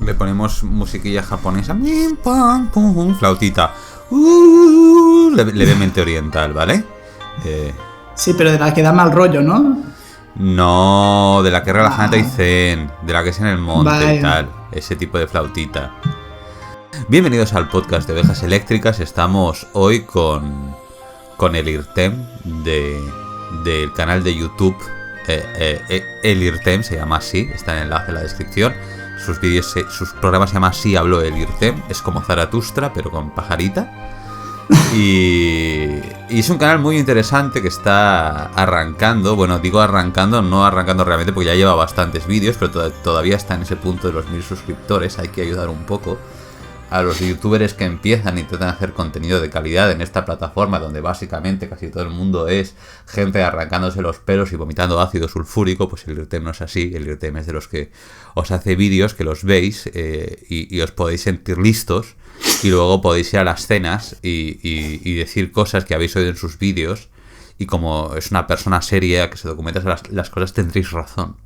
Le ponemos musiquilla japonesa. Flautita. Levemente oriental, ¿vale? Sí, pero de la que da mal rollo, ¿no? No, de la que es relajante y zen. De la que es en el monte Vaya. y tal. Ese tipo de flautita. Bienvenidos al podcast de Ovejas Eléctricas. Estamos hoy con el IRTEM del canal de YouTube. El IRTEM se llama así, está en el enlace en la descripción. Sus programas se llama Así habló el IRTEM. Es como Zaratustra, pero con pajarita. Y es un canal muy interesante que está arrancando. Bueno, digo arrancando, no arrancando realmente porque ya lleva bastantes vídeos, pero todavía está en ese punto de los 1000 suscriptores. Hay que ayudar un poco a los youtubers que empiezan e intentan hacer contenido de calidad en esta plataforma donde básicamente casi todo el mundo es gente arrancándose los pelos y vomitando ácido sulfúrico. Pues el IRTEM no es así. El IRTEM es de los que os hace vídeos que los veis y os podéis sentir listos y luego podéis ir a las cenas y decir cosas que habéis oído en sus vídeos, y como es una persona seria que se documenta las cosas, tendréis razón.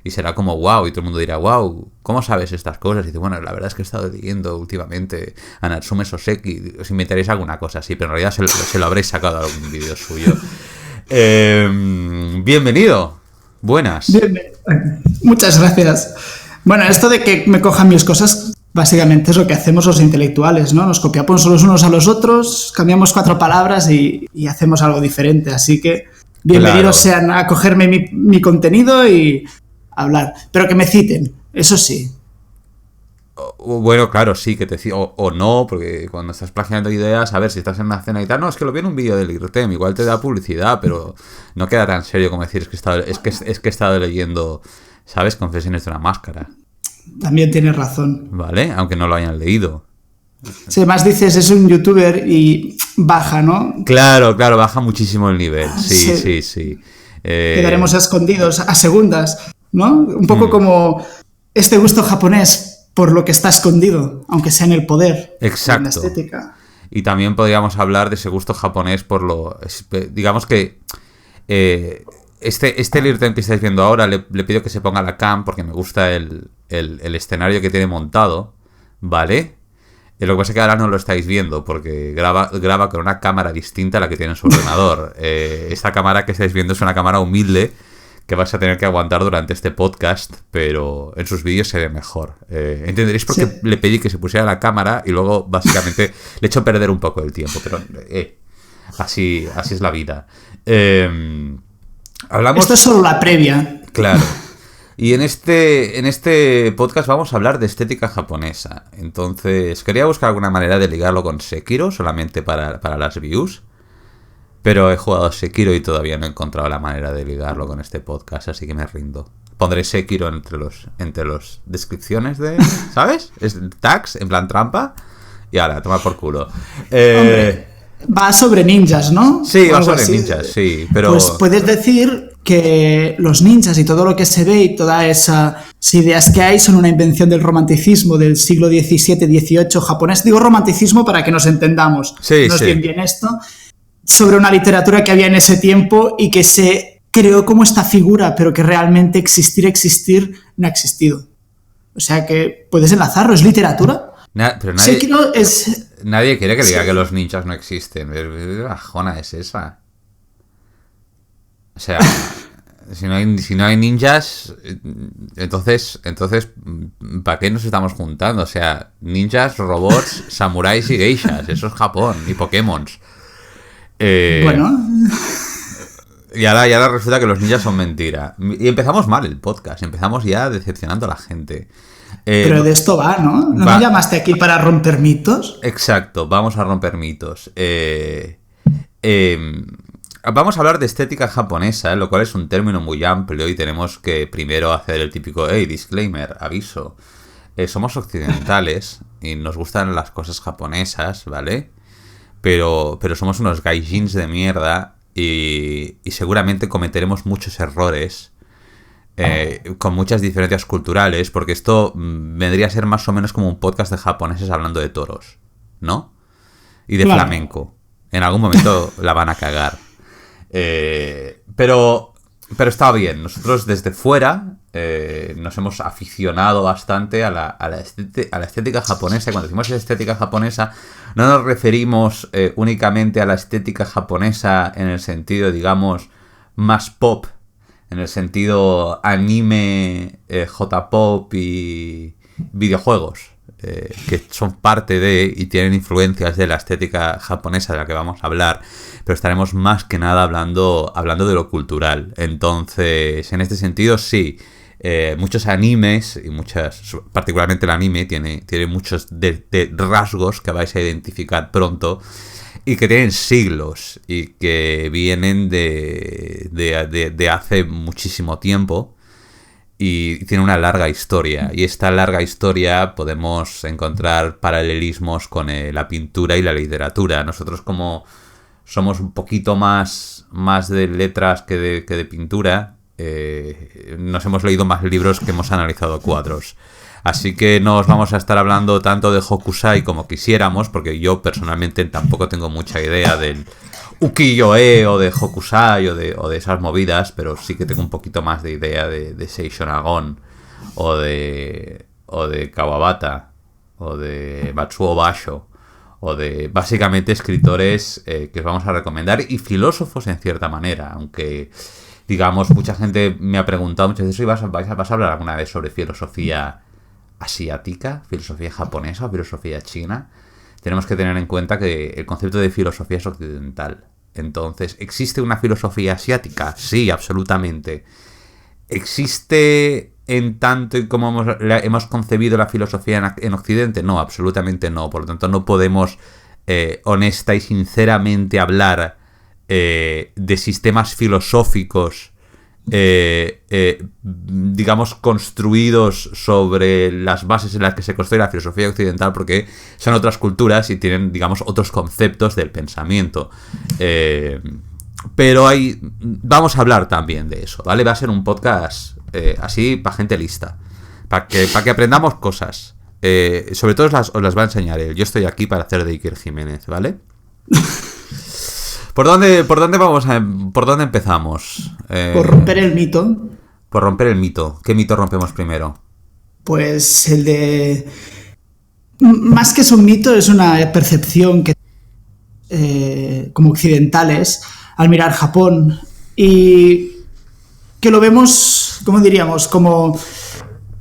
Y será como wow, y todo el mundo dirá, wow, ¿cómo sabes estas cosas? Y dice, bueno, la verdad es que he estado leyendo últimamente a Natsume Soseki, os inventaréis alguna cosa así, pero en realidad se lo habréis sacado a algún vídeo suyo. Bienvenido, buenas. Bien. Muchas gracias. Bueno, esto de que me cojan mis cosas, básicamente es lo que hacemos los intelectuales, ¿no? Nos copiamos los unos a los otros, cambiamos 4 palabras y hacemos algo diferente. Así que bienvenidos sean a cogerme mi contenido y hablar, pero que me citen, eso sí. Bueno, claro, sí, que te o no, porque cuando estás plagiando ideas, a ver, si estás en una cena y tal, no, es que lo vi en un vídeo del IRTEM, igual te da publicidad, pero no queda tan serio como decir, es que he estado leyendo, ¿sabes? Confesiones de una máscara. También tienes razón. Vale, aunque no lo hayan leído. Si además dices, es un youtuber y baja, ¿no? Claro, baja muchísimo el nivel, sí. Quedaremos escondidos a segundas, ¿no? Un poco como este gusto japonés por lo que está escondido, aunque sea en el poder. Exacto. En la estética. Y también podríamos hablar de ese gusto japonés por lo... Digamos que este IRTEM que estáis viendo ahora, le pido que se ponga la cam porque me gusta el escenario que tiene montado, ¿vale? Lo que pasa es que ahora no lo estáis viendo porque graba con una cámara distinta a la que tiene en su ordenador. Esta cámara que estáis viendo es una cámara humilde que vais a tener que aguantar durante este podcast, pero en sus vídeos se ve mejor. Entenderéis por qué le pedí que se pusiera la cámara y luego básicamente le he hecho perder un poco el tiempo, pero así es la vida. Hablamos... Esto es solo la previa. Claro. Y en este podcast vamos a hablar de estética japonesa. Entonces, quería buscar alguna manera de ligarlo con Sekiro, solamente para las views. Pero he jugado Sekiro y todavía no he encontrado la manera de ligarlo con este podcast, así que me rindo. Pondré Sekiro entre los descripciones de... ¿Sabes? Es tags, en plan trampa. Y ahora, toma por culo. Hombre, va sobre ninjas, ¿no? Sí, va sobre ninjas, sí. Pero... Pues puedes decir que los ninjas y todo lo que se ve y todas esas ideas que hay son una invención del romanticismo del siglo XVII-XVIII japonés. Digo romanticismo para que nos entendamos. Sí, no es sí. bien esto. Sobre una literatura que había en ese tiempo y que se creó como esta figura, pero que realmente existir no ha existido. O sea que puedes enlazarlo, es literatura. Pero nadie quiere que diga que los ninjas no existen. ¿Qué bajona es esa? O sea, si no hay ninjas, entonces ¿para qué nos estamos juntando? O sea, ninjas, robots, samuráis y geishas, eso es Japón, y Pokémons. Bueno. Y ahora resulta que los ninjas son mentira. Y empezamos mal el podcast, empezamos ya decepcionando a la gente. Pero de esto va, ¿no? ¿No me llamaste aquí para romper mitos? Exacto, vamos a romper mitos. Vamos a hablar de estética japonesa, lo cual es un término muy amplio y tenemos que primero hacer el típico disclaimer, aviso. Somos occidentales y nos gustan las cosas japonesas, ¿vale? Pero somos unos gaijins de mierda y seguramente cometeremos muchos errores con muchas diferencias culturales, porque esto vendría a ser más o menos como un podcast de japoneses hablando de toros, ¿no? Y de flamenco. En algún momento la van a cagar. Pero pero está bien. Nosotros desde fuera nos hemos aficionado bastante a la estética japonesa. Y cuando decimos estética japonesa, no nos referimos únicamente a la estética japonesa en el sentido, digamos, más pop, en el sentido anime, J-pop y videojuegos, que son parte de y tienen influencias de la estética japonesa de la que vamos a hablar, pero estaremos más que nada hablando de lo cultural. Entonces, en este sentido, sí, muchos animes y particularmente el anime tiene muchos de rasgos que vais a identificar pronto y que tienen siglos y que vienen de hace muchísimo tiempo. Y tiene una larga historia. Y esta larga historia podemos encontrar paralelismos con la pintura y la literatura. Nosotros, como somos un poquito más de letras que de pintura, nos hemos leído más libros que hemos analizado cuadros. Así que no os vamos a estar hablando tanto de Hokusai como quisiéramos, porque yo personalmente tampoco tengo mucha idea del ukiyo-e o de Hokusai o de esas movidas, pero sí que tengo un poquito más de idea de Seishonagon o de Kawabata o de Matsuo Basho o de básicamente escritores que os vamos a recomendar y filósofos en cierta manera, aunque digamos mucha gente me ha preguntado muchas veces, ¿vas a hablar alguna vez sobre filosofía asiática, filosofía japonesa o filosofía china? Tenemos que tener en cuenta que el concepto de filosofía es occidental. Entonces, ¿existe una filosofía asiática? Sí, absolutamente. ¿Existe en tanto y como hemos concebido la filosofía en Occidente? No, absolutamente no. Por lo tanto, no podemos honesta y sinceramente hablar de sistemas filosóficos digamos construidos sobre las bases en las que se construye la filosofía occidental, porque son otras culturas y tienen, digamos, otros conceptos del pensamiento, pero vamos a hablar también de eso, ¿vale? Va a ser un podcast así para gente lista, para que aprendamos cosas, sobre todo os las va a enseñar él. Yo estoy aquí para hacer de Iker Jiménez, ¿vale? ¿Por dónde empezamos? Por romper el mito. Por romper el mito. ¿Qué mito rompemos primero? Pues el de... Más que es un mito, es una percepción que como occidentales al mirar Japón y que lo vemos, ¿cómo diríamos? Como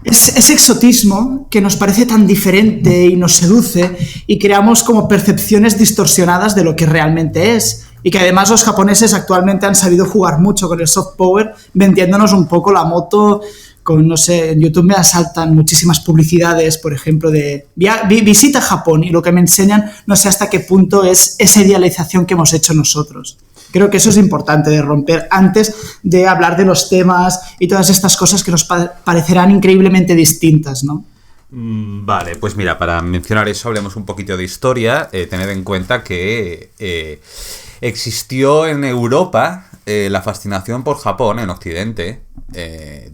ese exotismo que nos parece tan diferente y nos seduce y creamos como percepciones distorsionadas de lo que realmente es. Y que además los japoneses actualmente han sabido jugar mucho con el soft power, vendiéndonos un poco la moto con, no sé, en YouTube me asaltan muchísimas publicidades, por ejemplo, de visita Japón, y lo que me enseñan no sé hasta qué punto es esa idealización que hemos hecho nosotros. Creo que eso es importante de romper antes de hablar de los temas y todas estas cosas que nos parecerán increíblemente distintas, ¿no? Vale, pues mira, para mencionar eso hablemos un poquito de historia. Tened en cuenta que existió en Europa la fascinación por Japón en Occidente.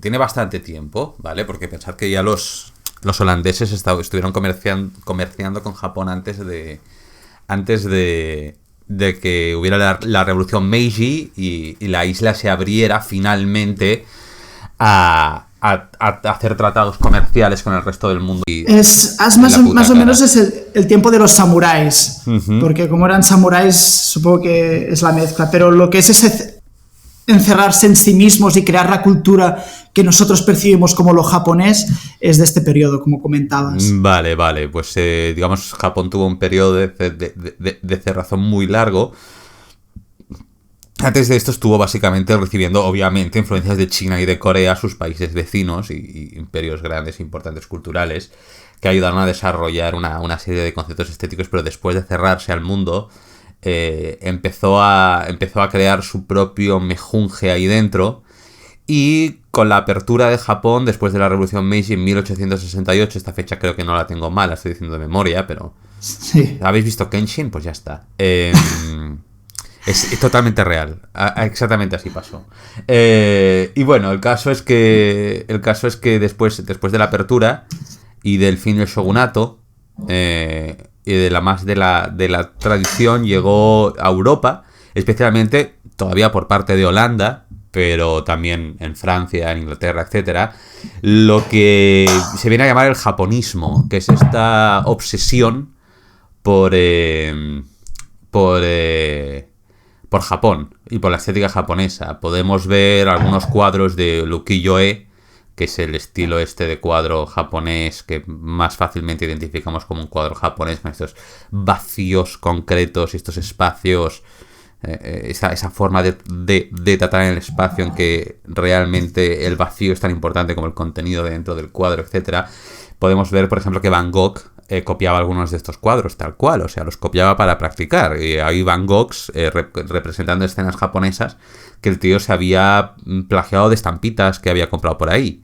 Tiene bastante tiempo, ¿vale? Porque pensar que ya los holandeses estuvieron comerciando con Japón antes de que hubiera la revolución Meiji y la isla se abriera finalmente a hacer tratados comerciales con el resto del mundo. Más o menos es el tiempo de los samuráis, porque como eran samuráis supongo que es la mezcla, pero lo que es ese encerrarse en sí mismos y crear la cultura que nosotros percibimos como lo japonés es de este periodo, como comentabas. Vale, pues digamos Japón tuvo un periodo de cerrazón muy largo. Antes de esto estuvo básicamente recibiendo, obviamente, influencias de China y de Corea, sus países vecinos y imperios grandes e importantes culturales, que ayudaron a desarrollar una serie de conceptos estéticos, pero después de cerrarse al mundo, empezó a crear su propio mejunje ahí dentro, y con la apertura de Japón, después de la Revolución Meiji en 1868, esta fecha creo que no la tengo mal, la estoy diciendo de memoria, pero... Sí. ¿Habéis visto Kenshin? Pues ya está. Es totalmente real. Exactamente así pasó. Y bueno, el caso es que después de la apertura y del fin del shogunato y de la tradición, llegó a Europa, especialmente todavía por parte de Holanda, pero también en Francia, en Inglaterra, etcétera, lo que se viene a llamar el japonismo, que es esta obsesión por Japón y por la estética japonesa. Podemos ver algunos cuadros de ukiyo-e, que es el estilo este de cuadro japonés que más fácilmente identificamos como un cuadro japonés, con estos vacíos concretos y estos espacios, esa forma de tratar en el espacio en que realmente el vacío es tan importante como el contenido dentro del cuadro, etcétera. Podemos ver, por ejemplo, que Van Gogh copiaba algunos de estos cuadros tal cual, o sea, los copiaba para practicar. Y hay Van Goghs representando escenas japonesas que el tío se había plagiado de estampitas que había comprado por ahí.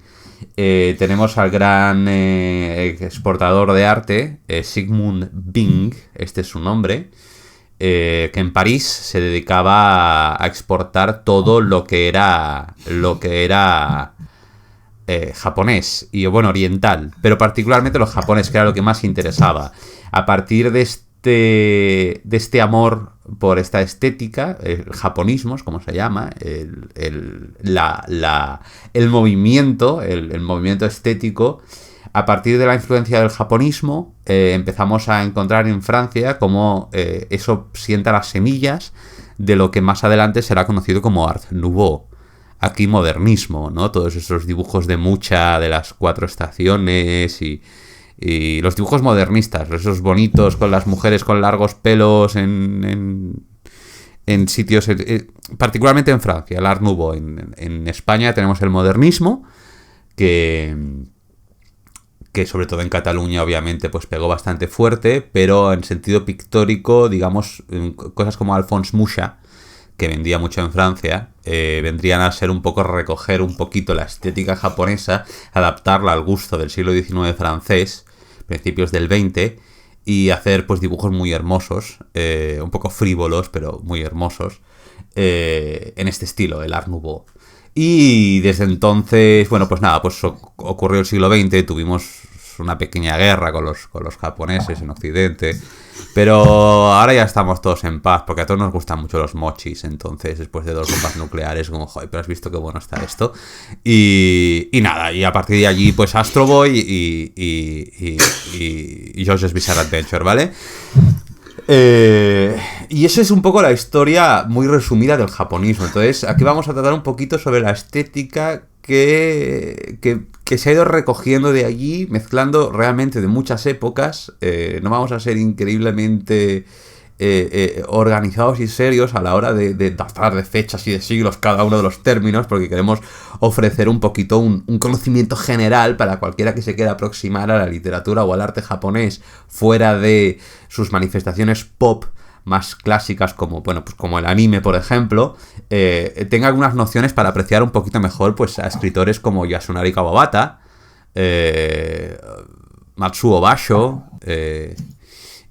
Tenemos al gran exportador de arte, Sigmund Bing, este es su nombre, que en París se dedicaba a exportar todo lo que era japonés y, bueno, oriental, pero particularmente los japonés, que era lo que más interesaba. A partir de este amor por esta estética, el japonismo es como se llama, el movimiento, el movimiento estético. A partir de la influencia del japonismo, empezamos a encontrar en Francia cómo eso sienta las semillas de lo que más adelante será conocido como Art Nouveau. Aquí modernismo, ¿no? Todos esos dibujos de Mucha, de las 4 estaciones y los dibujos modernistas, esos bonitos con las mujeres con largos pelos en sitios, particularmente en Francia, el Art Nouveau. En España tenemos el modernismo, que sobre todo en Cataluña obviamente pues pegó bastante fuerte, pero en sentido pictórico, digamos, cosas como Alphonse Mucha, que vendía mucho en Francia, vendrían a ser un poco recoger un poquito la estética japonesa, adaptarla al gusto del siglo XIX francés, principios del XX, y hacer pues dibujos muy hermosos, un poco frívolos, pero muy hermosos, en este estilo, el Art Nouveau. Y desde entonces, bueno, pues nada, pues ocurrió el siglo XX, tuvimos una pequeña guerra con los japoneses en Occidente, pero ahora ya estamos todos en paz, porque a todos nos gustan mucho los mochis. Entonces, después de 2 bombas nucleares, como, joder, pero has visto qué bueno está esto. Y nada, y a partir de allí, pues Astro Boy y JoJo's Bizarre Adventure, ¿vale? Y esa es un poco la historia muy resumida del japonismo. Entonces, aquí vamos a tratar un poquito sobre la estética que se ha ido recogiendo de allí, mezclando realmente de muchas épocas. No vamos a ser increíblemente organizados y serios a la hora de tratar de fechas y de siglos cada uno de los términos, porque queremos ofrecer un poquito un conocimiento general para cualquiera que se quiera aproximar a la literatura o al arte japonés fuera de sus manifestaciones pop más clásicas, como, bueno, pues como el anime, por ejemplo, tenga algunas nociones para apreciar un poquito mejor pues a escritores como Yasunari Kawabata, Matsuo Basho,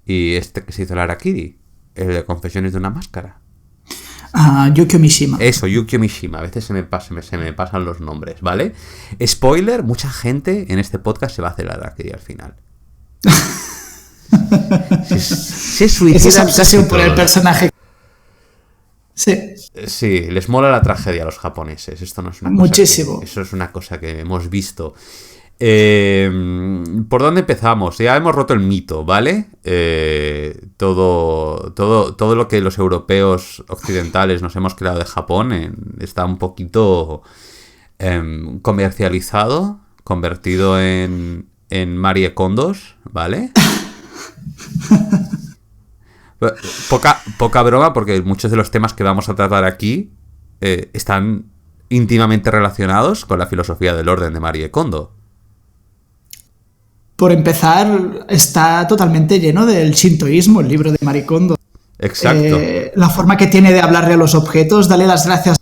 y este que se hizo el Harakiri, el de Confesiones de una máscara. Yukio Mishima. Eso, Yukio Mishima. A veces se me pasan los nombres, ¿vale? Spoiler, mucha gente en este podcast se va a hacer el Harakiri al final. Se suicida. Esa obsesión por el personaje. Sí. Sí, les mola la tragedia a los japoneses. Esto no es una cosa. Muchísimo. Eso es una cosa que hemos visto. ¿Por dónde empezamos? Ya hemos roto el mito, ¿vale? Todo lo que los europeos occidentales nos hemos creado de Japón está un poquito comercializado, convertido en Marie Kondos, ¿vale? Poca broma, porque muchos de los temas que vamos a tratar aquí están íntimamente relacionados con la filosofía del orden de Marie Kondo. Por empezar, está totalmente lleno del shintoísmo, el libro de Marie Kondo. Exacto. La forma que tiene de hablarle a los objetos, darle las gracias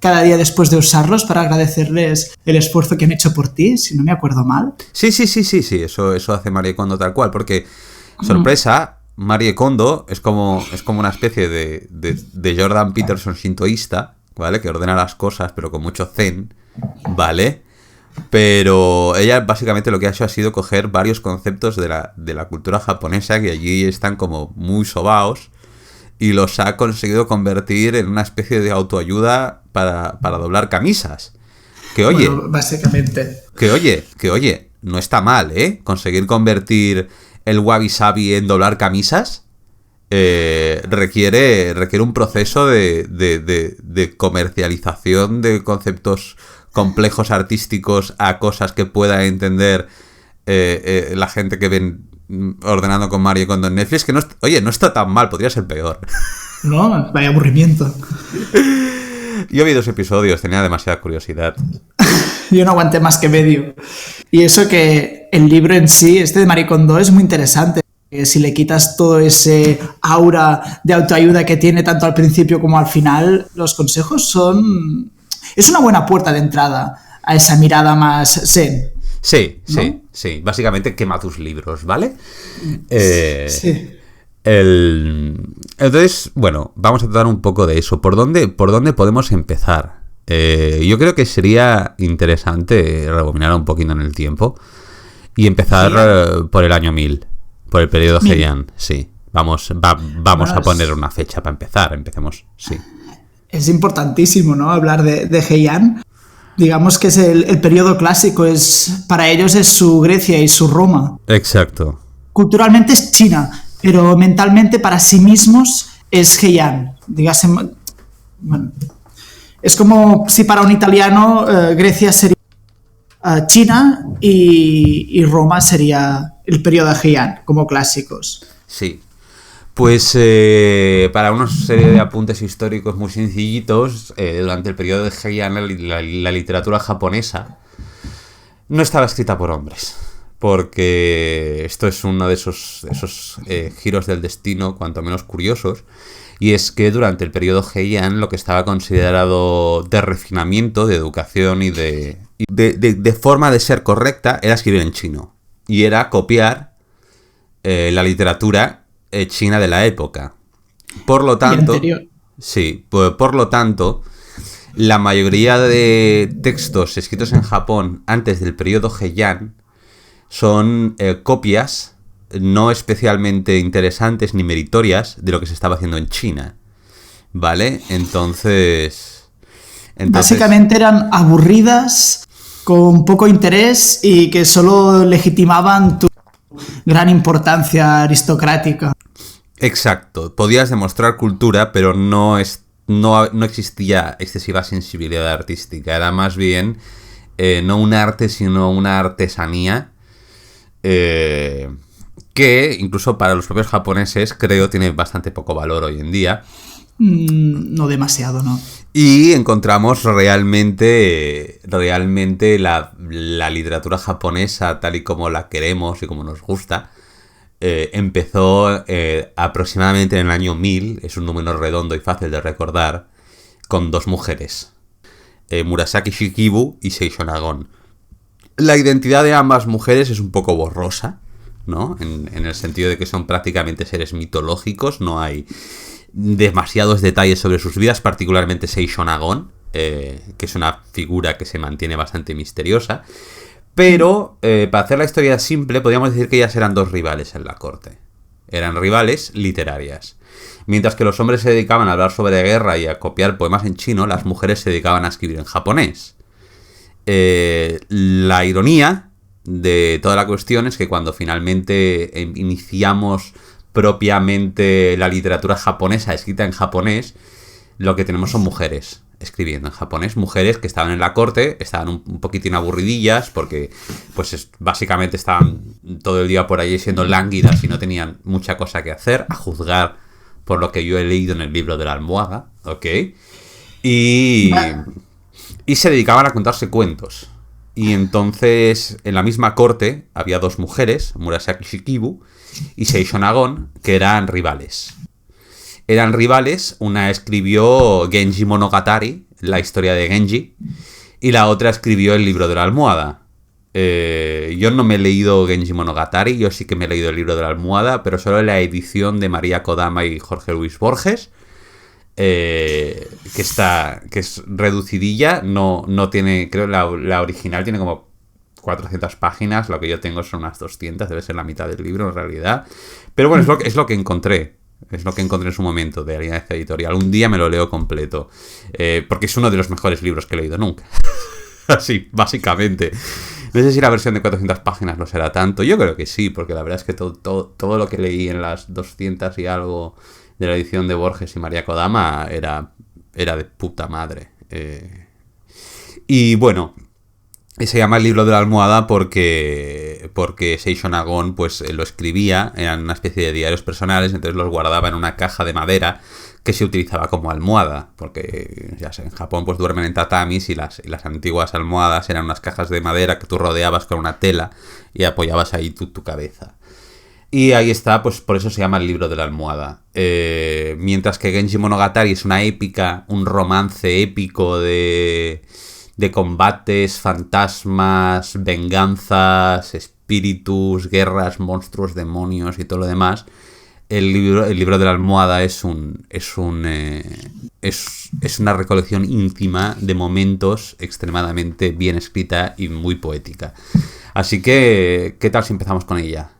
cada día después de usarlos para agradecerles el esfuerzo que han hecho por ti, si no me acuerdo mal. Sí, eso hace Marie Kondo tal cual, porque, sorpresa, Marie Kondo es como una especie de Jordan Peterson shintoísta, ¿vale? Que ordena las cosas, pero con mucho zen, ¿vale? Pero ella básicamente lo que ha hecho ha sido coger varios conceptos de la cultura japonesa que allí están como muy sobaos y los ha conseguido convertir en una especie de autoayuda para doblar camisas. Que oye, bueno, básicamente. Que oye, no está mal, ¿eh? Conseguir convertir el wabi sabi en doblar camisas requiere un proceso de comercialización de conceptos complejos artísticos a cosas que pueda entender la gente que ven Ordenando con Mario Kondo en Netflix, que no está tan mal, podría ser peor. No, vaya aburrimiento. Yo vi 2 episodios, tenía demasiada curiosidad. Yo no aguanté más que medio. Y eso que el libro en sí, este de Marie Kondo, es muy interesante. Si le quitas todo ese aura de autoayuda que tiene tanto al principio como al final, los consejos son... Es una buena puerta de entrada a esa mirada más zen. Sí, ¿no? sí. Básicamente quema tus libros, ¿vale? Sí. Entonces, bueno, vamos a tratar un poco de eso. ¿Por dónde podemos empezar? Yo creo que sería interesante rebobinar un poquito en el tiempo y empezar por el año 1000, por el periodo Heian. Sí, vamos a poner una fecha para empezar. Empecemos, sí. Es importantísimo, ¿no? Hablar de Heian. Digamos que es el periodo clásico, para ellos es su Grecia y su Roma. Exacto. Culturalmente es China, pero mentalmente para sí mismos es Heian. Dígase, bueno, es como si para un italiano Grecia sería China y Roma sería el periodo Heian, como clásicos. Sí. Pues para una serie de apuntes históricos muy sencillitos, durante el periodo de Heian la literatura japonesa no estaba escrita por hombres, porque esto es uno de esos giros del destino cuanto menos curiosos, y es que durante el periodo Heian lo que estaba considerado de refinamiento, de educación y de forma de ser correcta era escribir en chino, y era copiar la literatura china de la época. Por lo tanto, la mayoría de textos escritos en Japón antes del periodo Heian son copias no especialmente interesantes ni meritorias de lo que se estaba haciendo en China, ¿vale? Entonces básicamente eran aburridas, con poco interés y que solo legitimaban tu gran importancia aristocrática. Exacto, podías demostrar cultura, pero no existía excesiva sensibilidad artística, era más bien no un arte, sino una artesanía que incluso para los propios japoneses creo tiene bastante poco valor hoy en día. No demasiado, ¿no? Y encontramos realmente la literatura japonesa tal y como la queremos y como nos gusta. Empezó aproximadamente en el año 1000, es un número redondo y fácil de recordar, con 2 mujeres, Murasaki Shikibu y Seishon Agon. La identidad de ambas mujeres es un poco borrosa, ¿no? En el sentido de que son prácticamente seres mitológicos, no hay demasiados detalles sobre sus vidas, particularmente Seishon Agon, que es una figura que se mantiene bastante misteriosa. Pero, para hacer la historia simple, podríamos decir que ellas eran 2 rivales en la corte. Eran rivales literarias. Mientras que los hombres se dedicaban a hablar sobre guerra y a copiar poemas en chino, las mujeres se dedicaban a escribir en japonés. La ironía de toda la cuestión es que cuando finalmente iniciamos propiamente la literatura japonesa escrita en japonés, lo que tenemos son mujeres escribiendo en japonés, mujeres que estaban en la corte, estaban un poquitín aburridillas porque pues básicamente estaban todo el día por allí siendo lánguidas y no tenían mucha cosa que hacer, a juzgar por lo que yo he leído en el libro de la almohada, ¿ok? Y se dedicaban a contarse cuentos. Y entonces en la misma corte había 2 mujeres, Murasaki Shikibu y Seishon Agon, que eran rivales. Una escribió Genji Monogatari, la historia de Genji, y la otra escribió el libro de la almohada. Yo no me he leído Genji Monogatari, yo sí que me he leído el libro de la almohada, pero solo la edición de María Kodama y Jorge Luis Borges, que es reducidilla, no tiene, creo la original tiene como 400 páginas, lo que yo tengo son unas 200, debe ser la mitad del libro en realidad, pero bueno, es lo que encontré. Es lo que encontré en su momento de Alianza Editorial. Un día me lo leo completo. Porque es uno de los mejores libros que he leído nunca. Así, básicamente. No sé si la versión de 400 páginas lo será tanto. Yo creo que sí, porque la verdad es que todo lo que leí en las 200 y algo de la edición de Borges y María Kodama era de puta madre. Y bueno, se llama El libro de la almohada porque Seishon Nagón pues lo escribía, eran una especie de diarios personales, entonces los guardaba en una caja de madera que se utilizaba como almohada, porque ya sé, en Japón pues duermen en tatamis y las antiguas almohadas eran unas cajas de madera que tú rodeabas con una tela y apoyabas ahí tu cabeza. Y ahí está, pues por eso se llama El libro de la almohada. Mientras que Genji Monogatari es una épica, un romance épico de combates, fantasmas, venganzas, espíritus, guerras, monstruos, demonios y todo lo demás. El libro de la almohada es una recolección íntima de momentos extremadamente bien escrita y muy poética. Así que, ¿qué tal si empezamos con ella?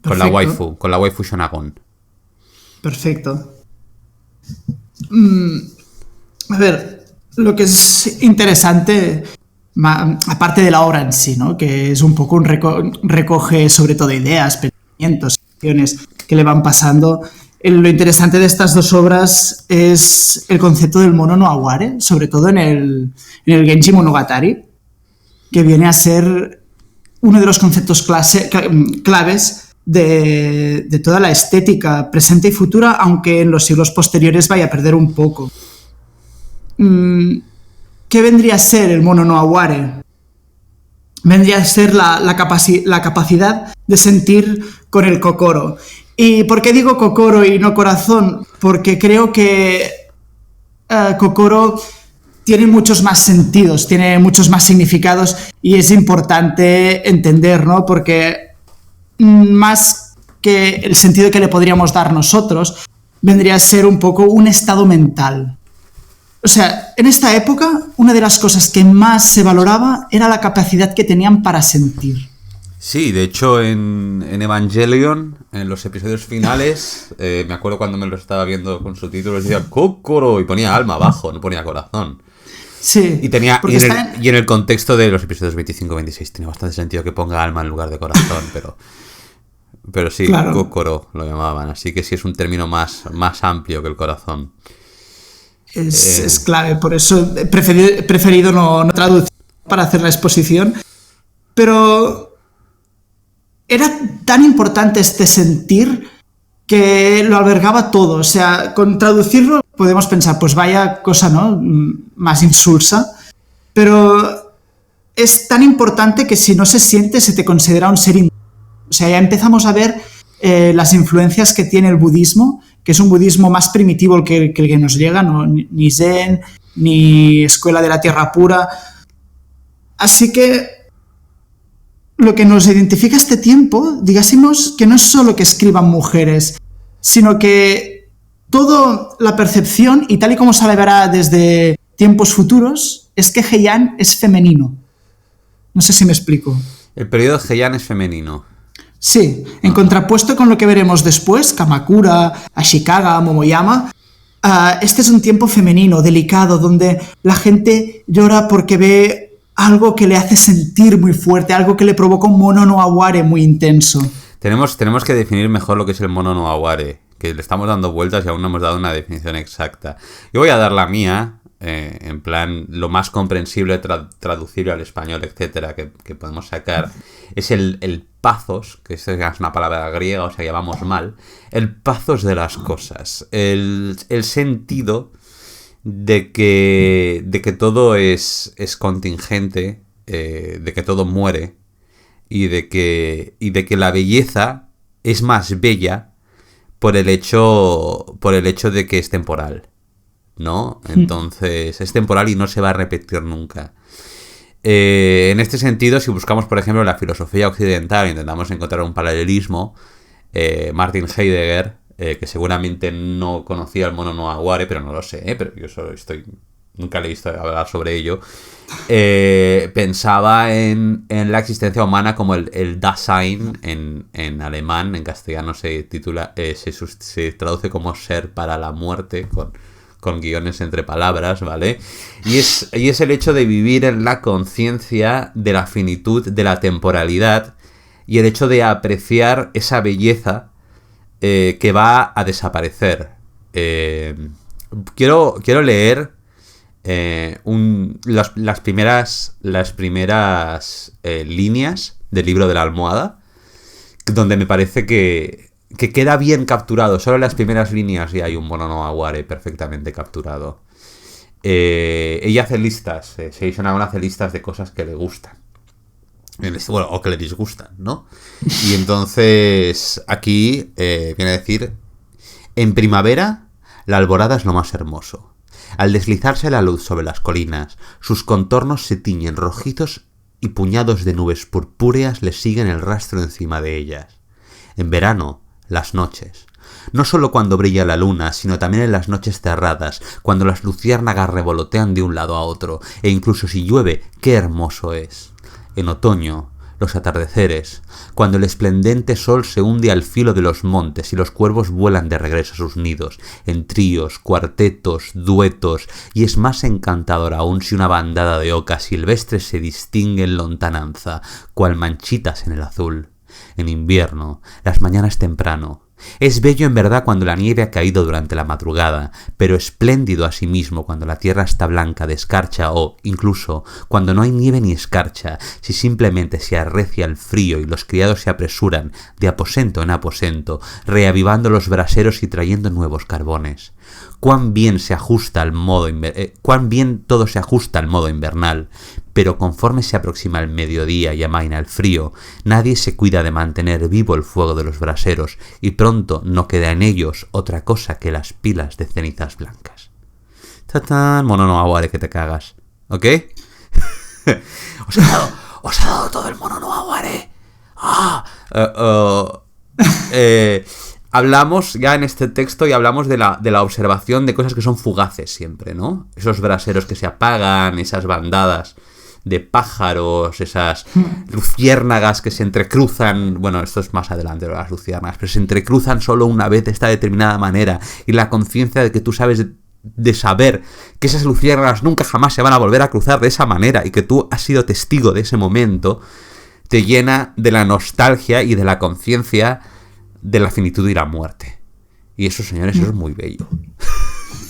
Perfecto. Con la waifu Shonagon. Perfecto. A ver, lo que es interesante, aparte de la obra en sí, ¿no? Que es un poco recoge sobre todo ideas, pensamientos, acciones que le van pasando. Lo interesante de estas dos obras es el concepto del mono no aware, sobre todo en el Genji Monogatari, que viene a ser uno de los conceptos claves de toda la estética presente y futura, aunque en los siglos posteriores vaya a perder un poco. ¿Qué vendría a ser el mono no aware? Vendría a ser la capacidad de sentir con el kokoro. ¿Y por qué digo kokoro y no corazón? Porque creo que kokoro tiene muchos más sentidos, tiene muchos más significados y es importante entender, ¿no? Porque más que el sentido que le podríamos dar nosotros, vendría a ser un poco un estado mental. O sea, en esta época, una de las cosas que más se valoraba era la capacidad que tenían para sentir. Sí, de hecho en Evangelion, en los episodios finales, me acuerdo cuando me lo estaba viendo con subtítulos, decía Kokoro y ponía alma abajo, no ponía corazón. Sí. Y en el contexto de los episodios 25-26 tiene bastante sentido que ponga alma en lugar de corazón, pero sí, claro. Kokoro lo llamaban, así que sí es un término más amplio que el corazón. Es clave, por eso he preferido no traducir para hacer la exposición, pero era tan importante este sentir que lo albergaba todo. O sea, con traducirlo podemos pensar, pues vaya cosa, ¿no?, más insulsa, pero es tan importante que si no se siente se te considera un ser inmune. O sea, ya empezamos a ver las influencias que tiene el budismo, que es un budismo más primitivo que el que nos llega, ¿no? Ni Zen, ni Escuela de la Tierra Pura. Así que lo que nos identifica este tiempo, digásemos que no es solo que escriban mujeres, sino que toda la percepción, y tal y como se verá desde tiempos futuros, es que Heian es femenino. No sé si me explico. El periodo Heian es femenino. Sí, en contrapuesto con lo que veremos después, Kamakura, Ashikaga, Momoyama, este es un tiempo femenino, delicado, donde la gente llora porque ve algo que le hace sentir muy fuerte, algo que le provoca un mono no aware muy intenso. Tenemos que definir mejor lo que es el mono no aware, que le estamos dando vueltas y aún no hemos dado una definición exacta. Yo voy a dar la mía, en plan lo más comprensible, traducible al español, etcétera, que podemos sacar. Es el pathos, que es una palabra griega, o sea, ya vamos mal. El pathos de las cosas. El sentido de que todo es contingente, de que todo muere, y de que la belleza es más bella por el hecho de que es temporal, ¿no? Entonces es temporal y no se va a repetir nunca. En este sentido, si buscamos, por ejemplo, la filosofía occidental, intentamos encontrar un paralelismo, Martin Heidegger, que seguramente no conocía el mono no aware, pero no lo sé, pero yo solo estoy nunca le he visto hablar sobre ello, pensaba en la existencia humana como el Dasein en alemán. En castellano se titula, se traduce como ser para la muerte, con guiones entre palabras, ¿vale? Y es el hecho de vivir en la conciencia de la finitud, de la temporalidad, y el hecho de apreciar esa belleza que va a desaparecer. Quiero leer las primeras líneas del libro de la almohada, donde me parece que queda bien capturado. Solo en las primeras líneas ya hay un Mono no Aware perfectamente capturado. Ella hace listas, Seishun Agon hace listas de cosas que le gustan. Bueno, o que le disgustan, ¿no? Y entonces aquí viene a decir: en primavera, la alborada es lo más hermoso. Al deslizarse la luz sobre las colinas, sus contornos se tiñen rojizos y puñados de nubes purpúreas le siguen el rastro encima de ellas. En verano, las noches. No solo cuando brilla la luna, sino también en las noches cerradas, cuando las luciérnagas revolotean de un lado a otro, e incluso si llueve, qué hermoso es. En otoño, los atardeceres, cuando el esplendente sol se hunde al filo de los montes y los cuervos vuelan de regreso a sus nidos, en tríos, cuartetos, duetos, y es más encantador aún si una bandada de ocas silvestres se distingue en lontananza, cual manchitas en el azul. En invierno, las mañanas temprano. Es bello en verdad cuando la nieve ha caído durante la madrugada, pero espléndido asimismo cuando la tierra está blanca de escarcha o, incluso, cuando no hay nieve ni escarcha, si simplemente se arrecia el frío y los criados se apresuran, de aposento en aposento, reavivando los braseros y trayendo nuevos carbones. Cuán bien todo se ajusta al modo invernal, pero conforme se aproxima el mediodía y amaina el frío, nadie se cuida de mantener vivo el fuego de los braseros y pronto no queda en ellos otra cosa que las pilas de cenizas blancas. ¡Tatán! Mono no Aware que te cagas, ¿ok? os ha dado todo el Mono no Aware. Hablamos ya en este texto y hablamos de la observación de cosas que son fugaces siempre, ¿no? Esos braseros que se apagan, esas bandadas de pájaros, esas luciérnagas que se entrecruzan. Bueno, esto es más adelante de las luciérnagas, pero se entrecruzan solo una vez de esta determinada manera, y la conciencia de que tú sabes de saber que esas luciérnagas nunca jamás se van a volver a cruzar de esa manera y que tú has sido testigo de ese momento, te llena de la nostalgia y de la conciencia de la finitud y la muerte. Y eso, señores, eso es muy bello.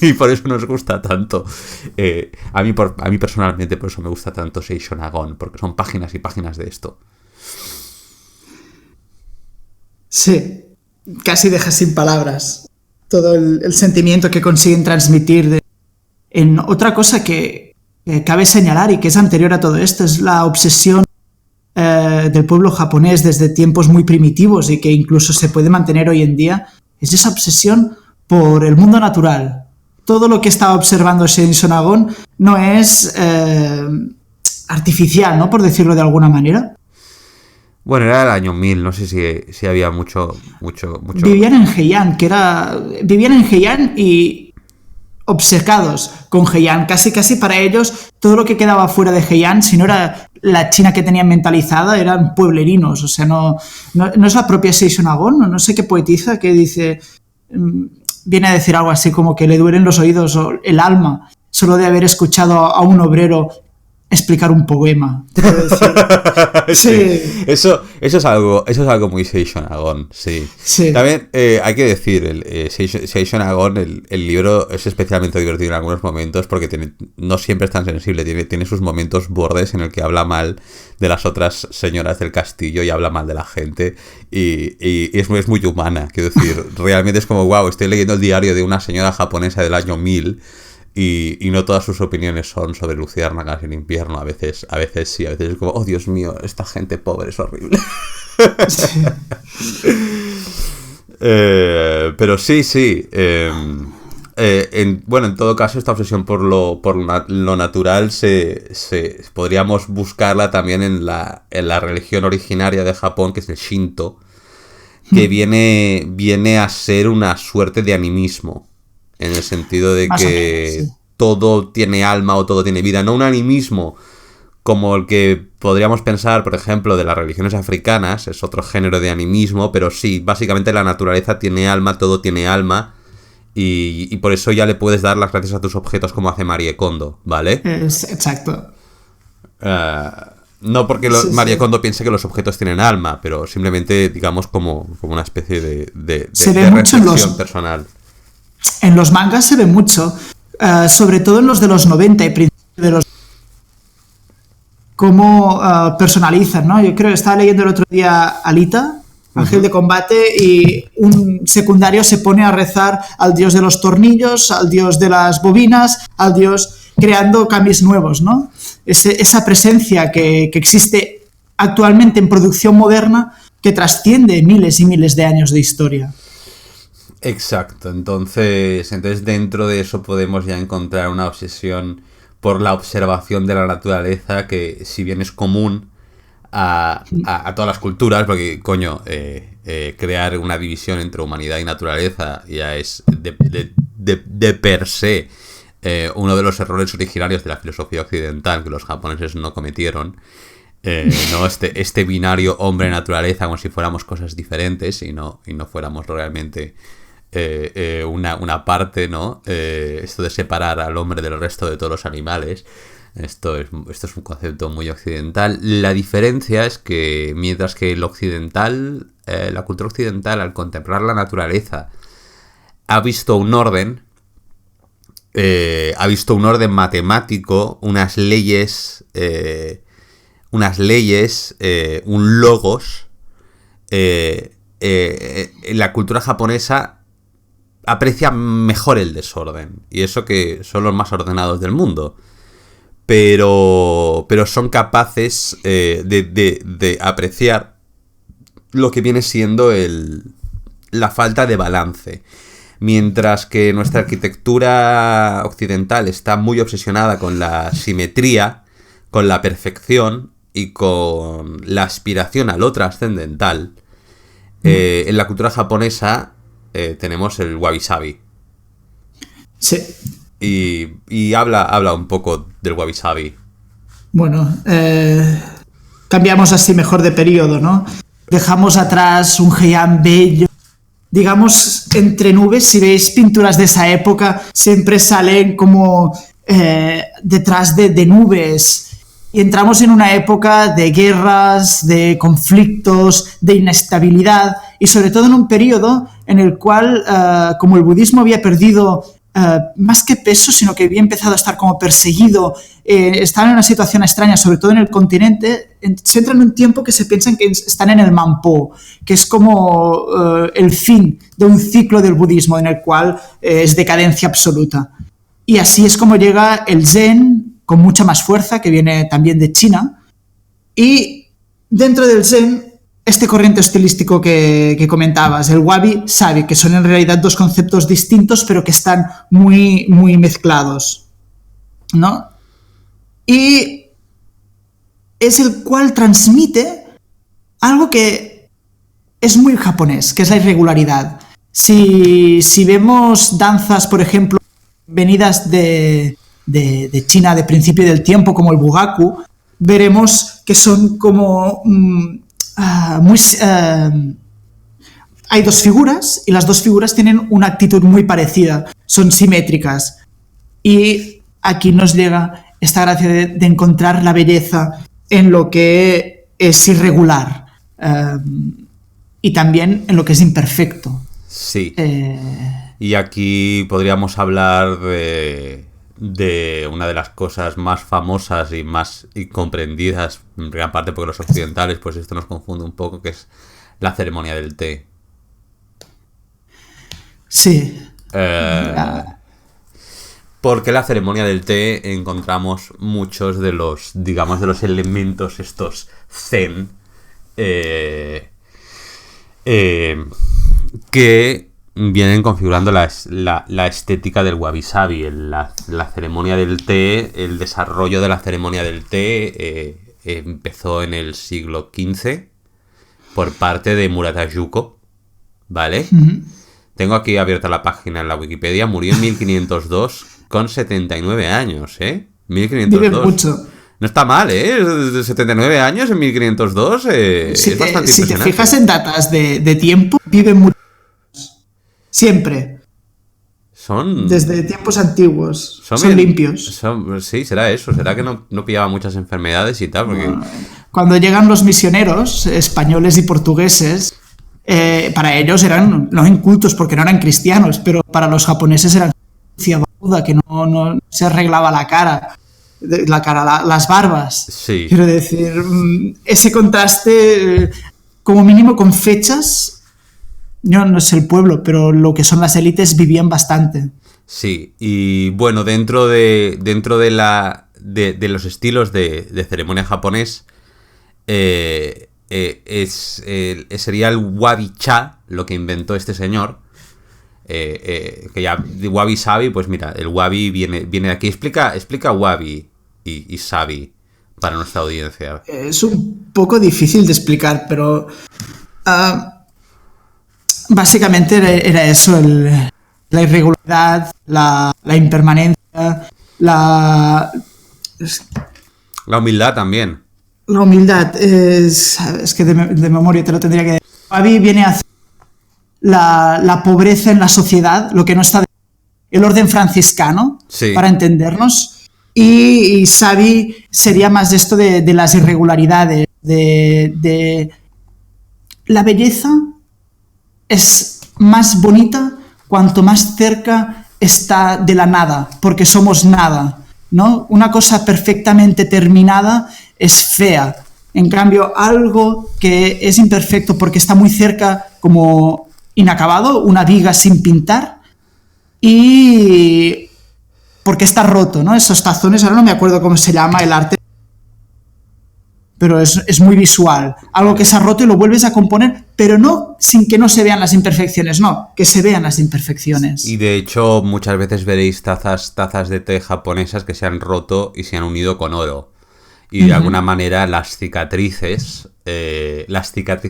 Y por eso nos gusta tanto. A mí personalmente, por eso me gusta tanto Seishun Agon, porque son páginas y páginas de esto. Sí, casi deja sin palabras todo el sentimiento que consiguen transmitir. En otra cosa que cabe señalar y que es anterior a todo esto es la obsesión del pueblo japonés desde tiempos muy primitivos y que incluso se puede mantener hoy en día, es esa obsesión por el mundo natural. Todo lo que estaba observando Seishun Agon no es artificial, ¿no? Por decirlo de alguna manera. Bueno, era el año 1000, no sé si había mucho... Vivían en Heian y obcecados con Heian. Casi para ellos, todo lo que quedaba fuera de Heian, si no era la China que tenían mentalizada, eran pueblerinos. O sea, no es la propia Seishun Agon, no sé qué poetiza que dice... Viene a decir algo así como que le duelen los oídos o el alma solo de haber escuchado a un obrero explicar un poema. Sí. Eso es algo muy Seishun Agon, sí. También hay que decir, Seishun Agon, el libro es especialmente divertido en algunos momentos porque no siempre es tan sensible, tiene sus momentos bordes en el que habla mal de las otras señoras del castillo y habla mal de la gente y es muy humana, quiero decir, realmente es como, wow, estoy leyendo el diario de una señora japonesa del año 1000 y no todas sus opiniones son sobre luciérnagas en invierno. A veces sí, a veces es como, oh Dios mío, esta gente pobre es horrible. Sí. Pero sí. Bueno, en todo caso, esta obsesión por lo natural podríamos buscarla también en la religión originaria de Japón, que es el Shinto, que viene a ser una suerte de animismo. En el sentido de que todo tiene alma o todo tiene vida, no un animismo como el que podríamos pensar, por ejemplo, de las religiones africanas, es otro género de animismo, pero sí, básicamente la naturaleza tiene alma, todo tiene alma, y por eso ya le puedes dar las gracias a tus objetos como hace Marie Kondo, ¿vale? Exacto. No porque Marie Sí. Kondo piense que los objetos tienen alma, pero simplemente, digamos, como una especie de Se ve mucho reflexión personal. en los mangas se ve mucho, sobre todo en los de los 90 y principios de los... cómo personalizan, ¿no? Yo creo que estaba leyendo el otro día Alita, Ángel de Combate, y un secundario se pone a rezar al dios de los tornillos, al dios de las bobinas, al dios... creando cambios nuevos, ¿no? Esa presencia que existe actualmente en producción moderna que trasciende miles y miles de años de historia. Exacto, entonces dentro de eso podemos ya encontrar una obsesión por la observación de la naturaleza que, si bien es común a todas las culturas, porque coño, crear una división entre humanidad y naturaleza ya es de per se uno de los errores originarios de la filosofía occidental que los japoneses no cometieron, ¿no? Este binario hombre-naturaleza, como si fuéramos cosas diferentes y no fuéramos realmente una parte, ¿no? Esto de separar al hombre del resto de todos los animales, esto es un concepto muy occidental. La diferencia es que mientras que el occidental, la cultura occidental, al contemplar la naturaleza, ha visto un orden matemático, unas leyes, un logos. La cultura japonesa aprecia mejor el desorden, y eso que son los más ordenados del mundo, pero son capaces de apreciar lo que viene siendo la falta de balance. Mientras que nuestra arquitectura occidental está muy obsesionada con la simetría, con la perfección y con la aspiración a lo trascendental, en la cultura japonesa tenemos el wabi-sabi. Sí. Y habla un poco del wabi-sabi. Bueno, cambiamos así mejor de periodo, ¿no? Dejamos atrás un Heian bello. Digamos, entre nubes, si veis pinturas de esa época, siempre salen como detrás de nubes. Y entramos en una época de guerras, de conflictos, de inestabilidad, y sobre todo en un periodo en el cual, como el budismo había perdido más que peso, sino que había empezado a estar como perseguido, están en una situación extraña, sobre todo en el continente, se entra en un tiempo que se piensan que están en el Manpo, que es como el fin de un ciclo del budismo en el cual es decadencia absoluta. Y así es como llega el Zen con mucha más fuerza, que viene también de China, y dentro del Zen, este corriente estilístico que comentabas, el wabi-sabi, que son en realidad dos conceptos distintos, pero que están muy, muy mezclados, ¿no? Y es el cual transmite algo que es muy japonés, que es la irregularidad. Si vemos danzas, por ejemplo, venidas de China de principio del tiempo, como el Bugaku, veremos que son como... hay dos figuras y las dos figuras tienen una actitud muy parecida, son simétricas, y aquí nos llega esta gracia de encontrar la belleza en lo que es irregular, y también en lo que es imperfecto. Sí. Y aquí podríamos hablar de una de las cosas más famosas y más incomprendidas, en gran parte porque los occidentales, pues esto nos confunde un poco, que es la ceremonia del té. Sí. Porque la ceremonia del té encontramos muchos de los, digamos, de los elementos estos zen que vienen configurando la estética del wabi-sabi. La ceremonia del té, el desarrollo de la ceremonia del té empezó en el siglo XV por parte de Murata Yuko, ¿vale? Uh-huh. Tengo aquí abierta la página en la Wikipedia. Murió en 1502 con 79 años, ¿eh? 1502. Vive mucho. No está mal, ¿eh? 79 años en 1502 es bastante si impresionante. te fijas en datas de tiempo, viven mucho. Siempre. Desde tiempos antiguos. Son limpios. Sí, será eso. Será que no pillaba muchas enfermedades y tal. Porque... Cuando llegan los misioneros españoles y portugueses, para ellos eran no incultos porque no eran cristianos, pero para los japoneses eran baruda, que no se arreglaba la cara, las barbas. Sí. Quiero decir, ese contraste, como mínimo con fechas, no es el pueblo, pero lo que son las élites vivían bastante. Sí, y bueno, dentro de los estilos de ceremonia japonés, sería el wabi-cha, lo que inventó este señor, que ya wabi-sabi, pues mira, el wabi viene de aquí. Explica wabi y sabi para nuestra audiencia. Es un poco difícil de explicar, pero básicamente era eso, la irregularidad, la impermanencia, la humildad también. La humildad es que de memoria te lo tendría que decir. Wabi viene a hacer la pobreza en la sociedad, lo que no está el orden franciscano, sí, para entendernos, y sabi sería más de esto de las irregularidades, de la belleza es más bonita cuanto más cerca está de la nada, porque somos nada, ¿no? Una cosa perfectamente terminada es fea. En cambio, algo que es imperfecto porque está muy cerca, como inacabado, una viga sin pintar, y porque está roto, ¿no? Esos tazones, ahora no me acuerdo cómo se llama el arte, pero es muy visual. Algo que se ha roto y lo vuelves a componer, pero no sin que no se vean las imperfecciones, no, que se vean las imperfecciones. Y de hecho, muchas veces veréis tazas de té japonesas que se han roto y se han unido con oro. Y de alguna manera las cicatrices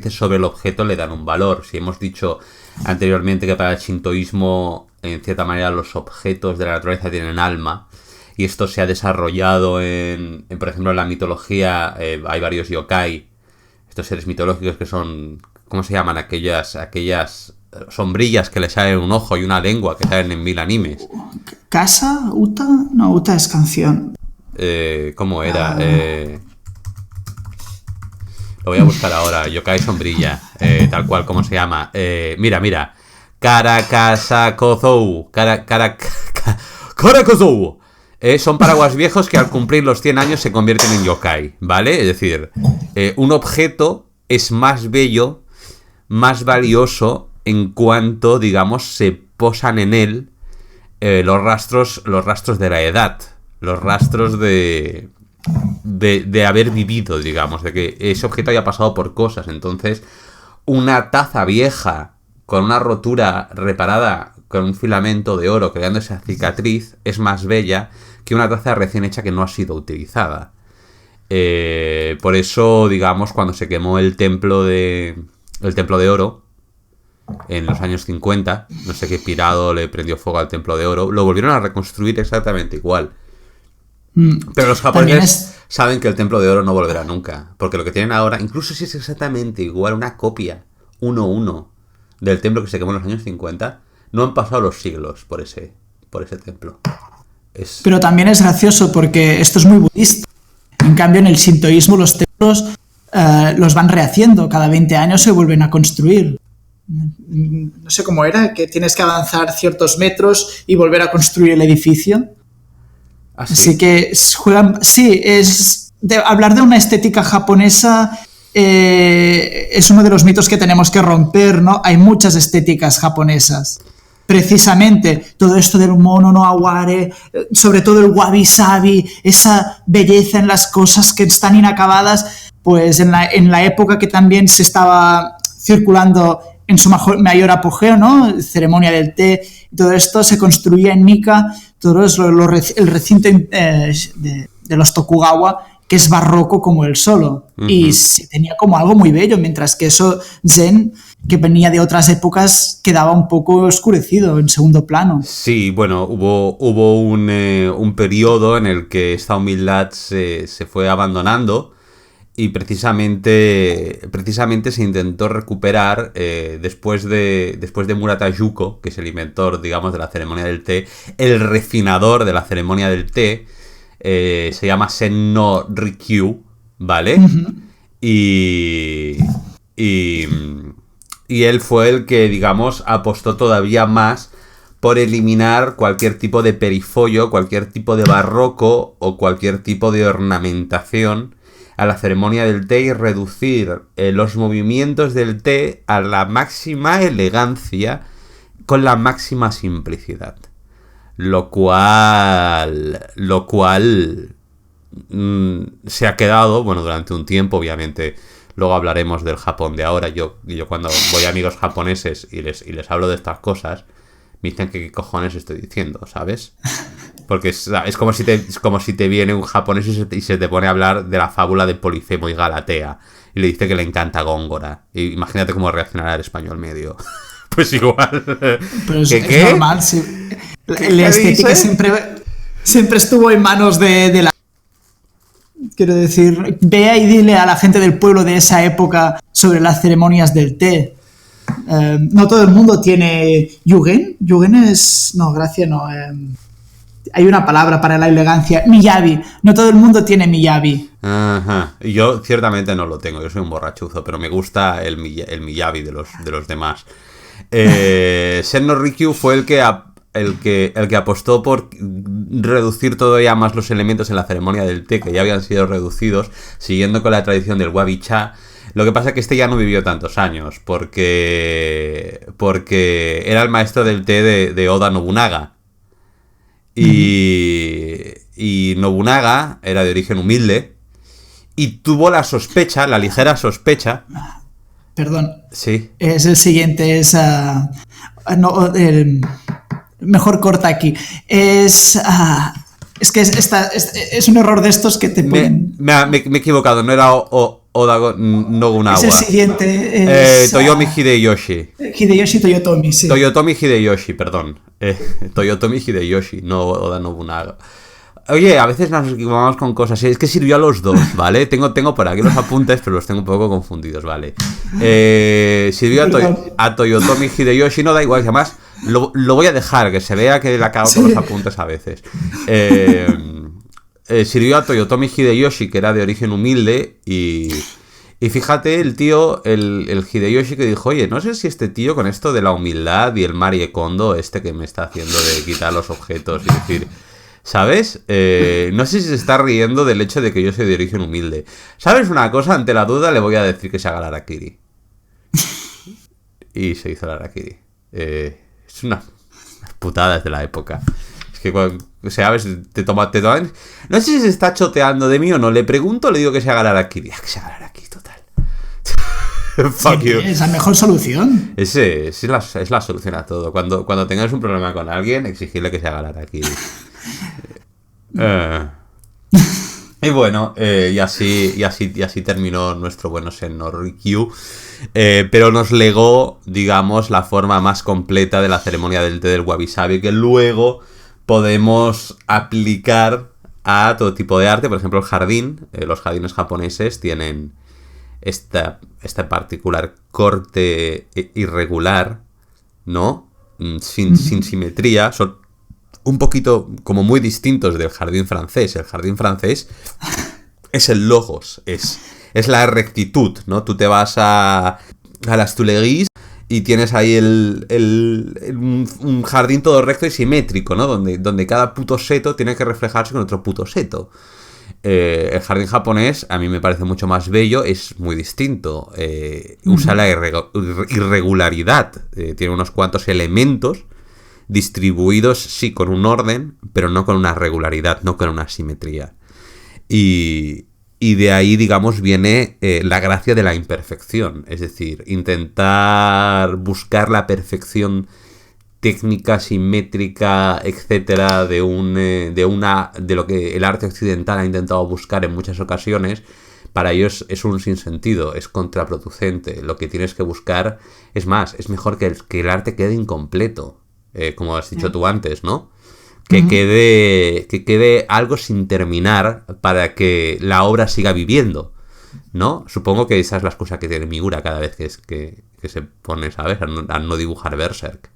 sobre el objeto le dan un valor. Si hemos dicho anteriormente que para el shintoísmo, en cierta manera, los objetos de la naturaleza tienen alma, y esto se ha desarrollado por ejemplo, en la mitología, hay varios yokai, estos seres mitológicos que son, ¿cómo se llaman? Aquellas sombrillas que le salen un ojo y una lengua que salen en 1000 animes. ¿Casa? ¿Uta? No, Uta es canción. ¿Cómo era? Lo voy a buscar ahora. Yokai sombrilla, tal cual como se llama. Mira. Karakasakozou. Karakozou. Son paraguas viejos que al cumplir los 100 años se convierten en yokai, ¿vale? Es decir, un objeto es más bello, más valioso en cuanto, digamos, se posan en él los rastros de la edad, los rastros de haber vivido, digamos, de que ese objeto haya pasado por cosas. Entonces, una taza vieja con una rotura reparada con un filamento de oro creando esa cicatriz es más bella que una taza recién hecha que no ha sido utilizada. Por eso, digamos, cuando se quemó el templo de oro en los años 50, no sé qué pirado le prendió fuego al templo de oro, lo volvieron a reconstruir exactamente igual. Pero los japoneses saben que el templo de oro no volverá nunca, porque lo que tienen ahora, incluso si es exactamente igual, una copia 1:1 del templo que se quemó en los años 50, no han pasado los siglos por ese templo. Pero también es gracioso porque esto es muy budista. En cambio, en el shintoísmo los templos los van rehaciendo, cada 20 años se vuelven a construir. No sé cómo era, que tienes que avanzar ciertos metros y volver a construir el edificio. ¿Ah, sí? Así que juegan... Sí, hablar de una estética japonesa es uno de los mitos que tenemos que romper, ¿no? Hay muchas estéticas japonesas. Precisamente todo esto del mono no aware, sobre todo el wabi-sabi, esa belleza en las cosas que están inacabadas, pues en la época que también se estaba circulando en su mayor apogeo, ¿no? Ceremonia del té, todo esto se construía en Nika, todo el recinto de los Tokugawa, que es barroco como el solo, y se tenía como algo muy bello, mientras que eso zen que venía de otras épocas quedaba un poco oscurecido, en segundo plano. Sí, bueno, hubo un periodo en el que esta humildad se fue abandonando y precisamente se intentó recuperar después de Murata Yuko, que es el inventor, digamos, de la ceremonia del té, el refinador de la ceremonia del té, se llama Senno Rikyu, ¿vale? Ujú. Y él fue el que, digamos, apostó todavía más por eliminar cualquier tipo de perifollo, cualquier tipo de barroco o cualquier tipo de ornamentación a la ceremonia del té y reducir los movimientos del té a la máxima elegancia con la máxima simplicidad. Lo cual se ha quedado, bueno, durante un tiempo, obviamente. Luego hablaremos del Japón de ahora. Yo cuando voy a amigos japoneses y les hablo de estas cosas, me dicen que qué cojones estoy diciendo, ¿sabes? Porque es como si te viene un japonés y se te pone a hablar de la fábula de Polifemo y Galatea y le dice que le encanta Góngora. Y imagínate cómo reaccionará el español medio. Pues igual. Pero es ¿Qué? normal, sí. ¿Qué La estética dice? siempre estuvo en manos de la... Quiero decir, vea y dile a la gente del pueblo de esa época sobre las ceremonias del té. No todo el mundo tiene yugen. Yugen es... No, gracia no. Hay una palabra para la elegancia. Miyabi. No todo el mundo tiene miyabi. Ajá. Yo ciertamente no lo tengo, yo soy un borrachuzo, pero me gusta el Miyabi de los demás. Senno Rikyu fue el que apostó por reducir todavía más los elementos en la ceremonia del té, que ya habían sido reducidos, siguiendo con la tradición del wabi-cha. Lo que pasa es que este ya no vivió tantos años, porque era el maestro del té de Oda Nobunaga. Y Nobunaga era de origen humilde y tuvo la ligera sospecha. Perdón. Sí. Es el siguiente. Mejor corta aquí. Es que es un error de estos que te ponen... Me he equivocado, no era Oda Nobunaga. Es el siguiente. Toyomi Hideyoshi. Hideyoshi Toyotomi, sí. Toyotomi Hideyoshi, perdón. Toyotomi Hideyoshi, no Oda Nobunaga. Oye, a veces nos equivocamos con cosas. Es que sirvió a los dos, ¿vale? Tengo por aquí los apuntes, pero los tengo un poco confundidos, ¿vale? Sirvió a Toyotomi Hideyoshi, no da igual, además lo voy a dejar, que se vea que la cago con los apuntes a veces. Sirvió a Toyotomi Hideyoshi, que era de origen humilde, y fíjate, el tío, el Hideyoshi, que dijo, oye, no sé si este tío con esto de la humildad y el Marie Kondo, que me está haciendo de quitar los objetos y decir, ¿sabes? No sé si se está riendo del hecho de que yo soy de origen humilde. ¿Sabes una cosa? Ante la duda le voy a decir que se haga el harakiri. Y se hizo el harakiri. Es unas putadas de la época. Es que cuando, ¿sabes? Te toman. No sé si se está choteando de mí o no. Le pregunto, le digo que se haga el harakiri. Que se haga el harakiri, total. Fuck you. Es la mejor solución. Es la solución a todo. Cuando tengas un problema con alguien, exigirle que se haga el harakiri. Y bueno, y así terminó nuestro bueno Senno Rikyu. Pero nos legó, digamos, la forma más completa de la ceremonia del té del wabi-sabi, que luego podemos aplicar a todo tipo de arte. Por ejemplo, el jardín. Los jardines japoneses tienen este particular corte irregular, ¿no? Sin simetría. Son un poquito como muy distintos del jardín francés. El jardín francés es el logos, es la rectitud, ¿no? Tú te vas a las Tuileries y tienes ahí un jardín todo recto y simétrico, ¿no? Donde cada puto seto tiene que reflejarse con otro puto seto. El jardín japonés a mí me parece mucho más bello, es muy distinto. Usa la irregularidad, tiene unos cuantos elementos distribuidos, sí, con un orden, pero no con una regularidad, no con una simetría. Y de ahí, digamos, viene la gracia de la imperfección. Es decir, intentar buscar la perfección técnica, simétrica, etcétera, de lo que el arte occidental ha intentado buscar en muchas ocasiones, para ellos es un sinsentido, es contraproducente. Lo que tienes que buscar es más, es mejor que el arte quede incompleto, como has dicho tú antes, ¿no? Que quede algo sin terminar para que la obra siga viviendo, ¿no? Supongo que esa es la excusa que tiene Miura cada vez que se pone, ¿sabes? A no dibujar Berserk.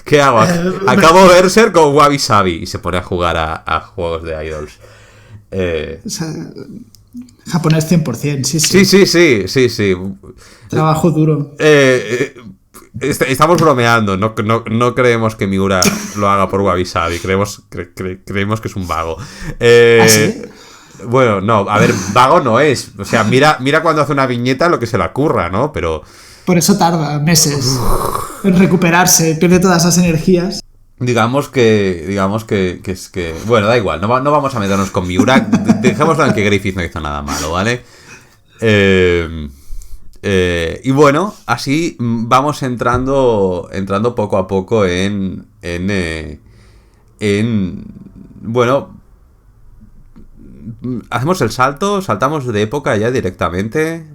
¿Qué hago? Acabo Berserk con Wabi Sabi y se pone a jugar a juegos de idols. O sea, japonés 100%, sí. Sí. Trabajo duro. Estamos bromeando, no creemos que Miura lo haga por Wabi Sabi, creemos que es un vago. ¿Ah, sí? Bueno, no, a ver, vago no es. O sea, mira cuando hace una viñeta lo que se le ocurra, ¿no? Pero... Por eso tarda meses en recuperarse, pierde todas esas energías. Digamos que es que... Bueno, da igual, no vamos a meternos con Miura. Dejémoslo en que Griffith no hizo nada malo, ¿vale? Y bueno, así vamos entrando poco a poco en bueno, hacemos el saltamos de época ya directamente.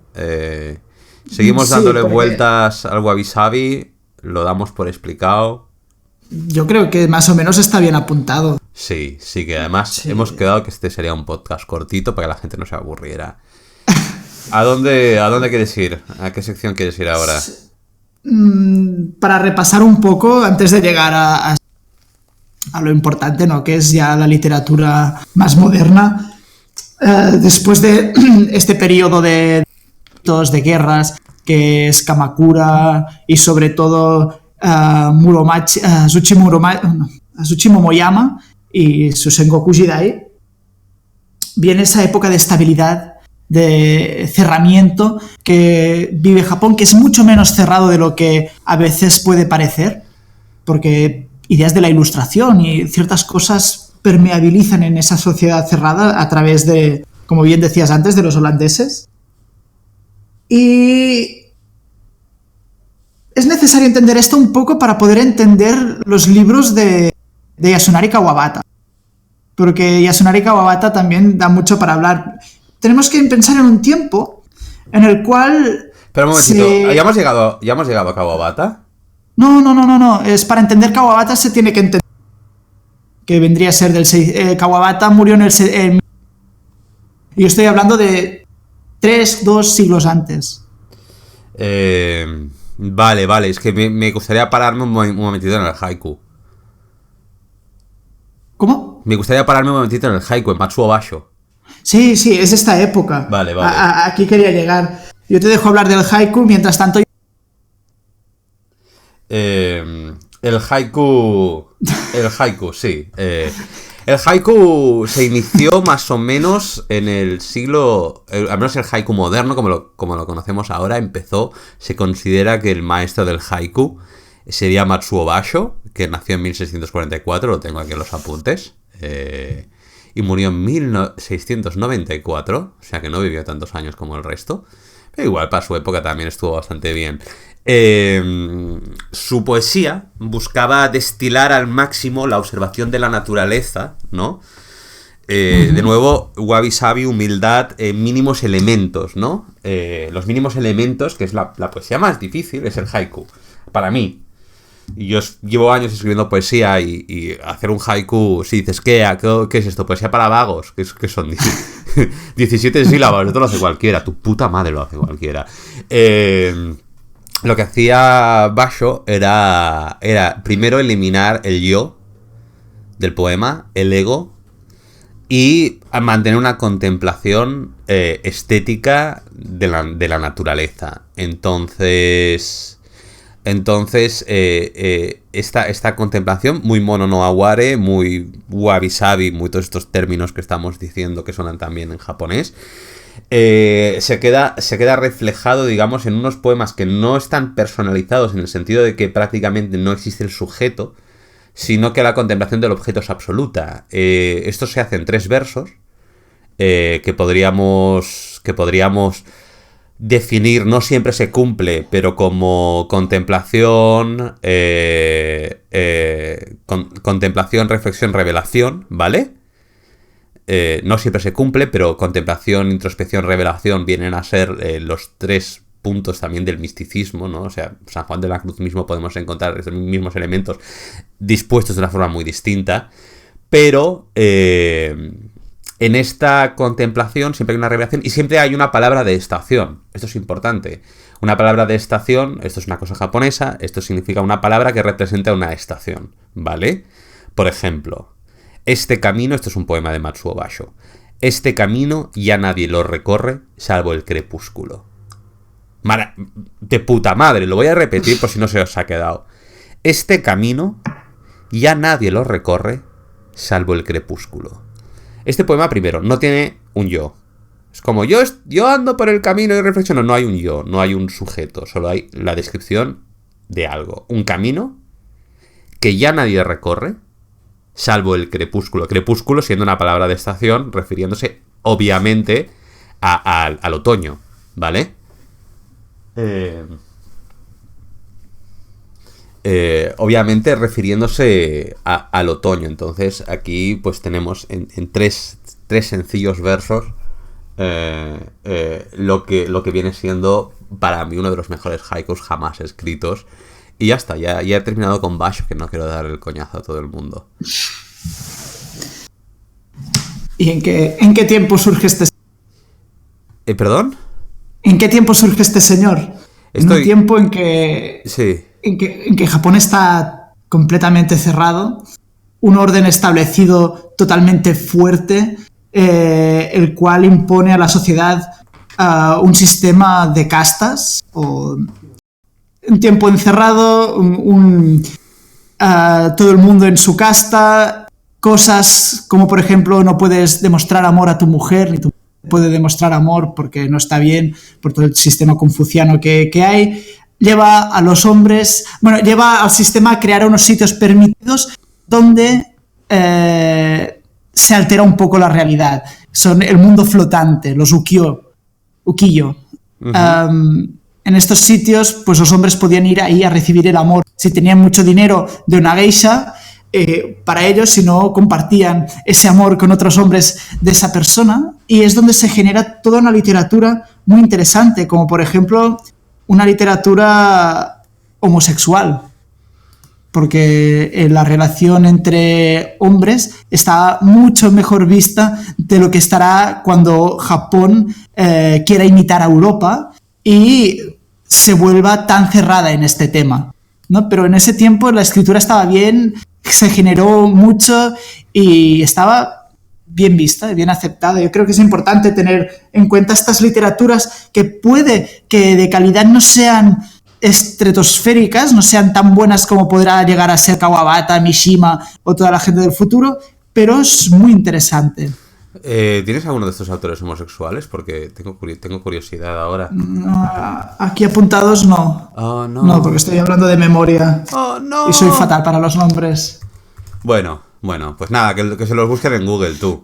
Seguimos dándole vueltas al Wabi Sabi, lo damos por explicado. Yo creo que más o menos está bien apuntado. Sí, que además hemos quedado que este sería un podcast cortito para que la gente no se aburriera. ¿A dónde quieres ir? ¿A qué sección quieres ir ahora? Para repasar un poco, antes de llegar a lo importante, ¿no? Que es ya la literatura más moderna, después de este periodo de guerras, que es Kamakura y sobre todo Azuchi Momoyama y su Sengoku Jidai, viene esa época de estabilidad, de cerramiento que vive Japón, que es mucho menos cerrado de lo que a veces puede parecer, porque ideas de la ilustración y ciertas cosas permeabilizan en esa sociedad cerrada a través de, como bien decías antes, de los holandeses. Y es necesario entender esto un poco para poder entender los libros de Yasunari Kawabata, porque Yasunari Kawabata también da mucho para hablar. Tenemos que pensar en un tiempo en el cual... Pero un momentito, ¿ya hemos llegado a Kawabata? No. Es para entender Kawabata se tiene que entender que vendría a ser del 6... Kawabata murió en el... Yo estoy hablando de 2 siglos antes. Vale, es que me gustaría pararme un momentito en el haiku. ¿Cómo? Me gustaría pararme un momentito en el haiku, en Matsuo Basho. Sí, es esta época. Vale. Aquí quería llegar. Yo te dejo hablar del haiku, mientras tanto... El haiku, sí. El haiku se inició más o menos en el siglo... al menos el haiku moderno, como lo conocemos ahora, se considera que el maestro del haiku sería Matsuo Basho, que nació en 1644, lo tengo aquí en los apuntes. Y murió en 1694, o sea que no vivió tantos años como el resto. Pero igual para su época también estuvo bastante bien. Su poesía buscaba destilar al máximo la observación de la naturaleza, ¿no? De nuevo, Wabi Sabi, humildad, mínimos elementos, ¿no? Los mínimos elementos, que es la poesía más difícil, es el haiku, para mí. Y yo llevo años escribiendo poesía y hacer un haiku, si dices, ¿qué es esto? ¿Poesía para vagos? ¿Qué son? 17 sílabas, esto lo hace cualquiera, tu puta madre lo hace cualquiera. Lo que hacía Basho era primero eliminar el yo del poema, el ego, y mantener una contemplación estética de la naturaleza. Entonces esta contemplación, muy mono no aware, muy wabi sabi, muy todos estos términos que estamos diciendo que suenan también en japonés, se queda reflejado, digamos, en unos poemas que no están personalizados en el sentido de que prácticamente no existe el sujeto, sino que la contemplación del objeto es absoluta. Esto se hace en 3 versos que podríamos definir, no siempre se cumple, pero como contemplación, contemplación, reflexión, revelación, ¿vale? no siempre se cumple, pero contemplación, introspección, revelación vienen a ser los 3 puntos también del misticismo, ¿no? O sea, San Juan de la Cruz mismo podemos encontrar estos mismos elementos dispuestos de una forma muy distinta, pero en esta contemplación siempre hay una revelación y siempre hay una palabra de estación. Esto es importante. Una palabra de estación, esto es una cosa japonesa, esto significa una palabra que representa una estación, ¿vale? Por ejemplo, este camino, esto es un poema de Matsuo Basho, este camino ya nadie lo recorre salvo el crepúsculo. De puta madre, lo voy a repetir por si no se os ha quedado. Este camino ya nadie lo recorre salvo el crepúsculo. Este poema, primero, no tiene un yo. Es como yo ando por el camino y reflexiono. No hay un yo, no hay un sujeto, solo hay la descripción de algo. Un camino que ya nadie recorre salvo el crepúsculo. Crepúsculo siendo una palabra de estación, refiriéndose obviamente al otoño, ¿vale? Obviamente refiriéndose al otoño. Entonces aquí pues tenemos en tres sencillos versos lo que viene siendo para mí uno de los mejores haikus jamás escritos. Y ya está, ya he terminado con Basho, que no quiero dar el coñazo a todo el mundo. ¿Y en qué tiempo surge este ¿Perdón? ¿En qué tiempo surge este señor? En un tiempo en que, sí. en que Japón está completamente cerrado, un orden establecido totalmente fuerte, el cual impone a la sociedad un sistema de castas, o un tiempo encerrado, todo el mundo en su casta, cosas como por ejemplo no puedes demostrar amor a tu mujer, ni tu puede demostrar amor porque no está bien por todo el sistema confuciano que hay, lleva a los hombres, lleva al sistema a crear unos sitios permitidos donde se altera un poco la realidad. Son el mundo flotante, los ukiyo. Uh-huh. En estos sitios, pues los hombres podían ir ahí a recibir el amor. Si tenían mucho dinero de una geisha, para ellos, si no compartían ese amor con otros hombres de esa persona, y es donde se genera toda una literatura muy interesante, como por ejemplo una literatura homosexual, porque la relación entre hombres está mucho mejor vista de lo que estará cuando Japón quiera imitar a Europa y se vuelva tan cerrada en este tema, ¿no? Pero en ese tiempo la escritura estaba bien, se generó mucho y estaba bien vista, bien aceptada. Yo creo que es importante tener en cuenta estas literaturas que puede que de calidad no sean estratosféricas, no sean tan buenas como podrá llegar a ser Kawabata, Mishima o toda la gente del futuro, pero es muy interesante. ¿Tienes alguno de estos autores homosexuales? Porque tengo curiosidad ahora. Aquí apuntados no. Oh, no. No, porque estoy hablando de memoria. Oh, no. Y soy fatal para los nombres. Bueno, pues nada, que se los busquen en Google, tú.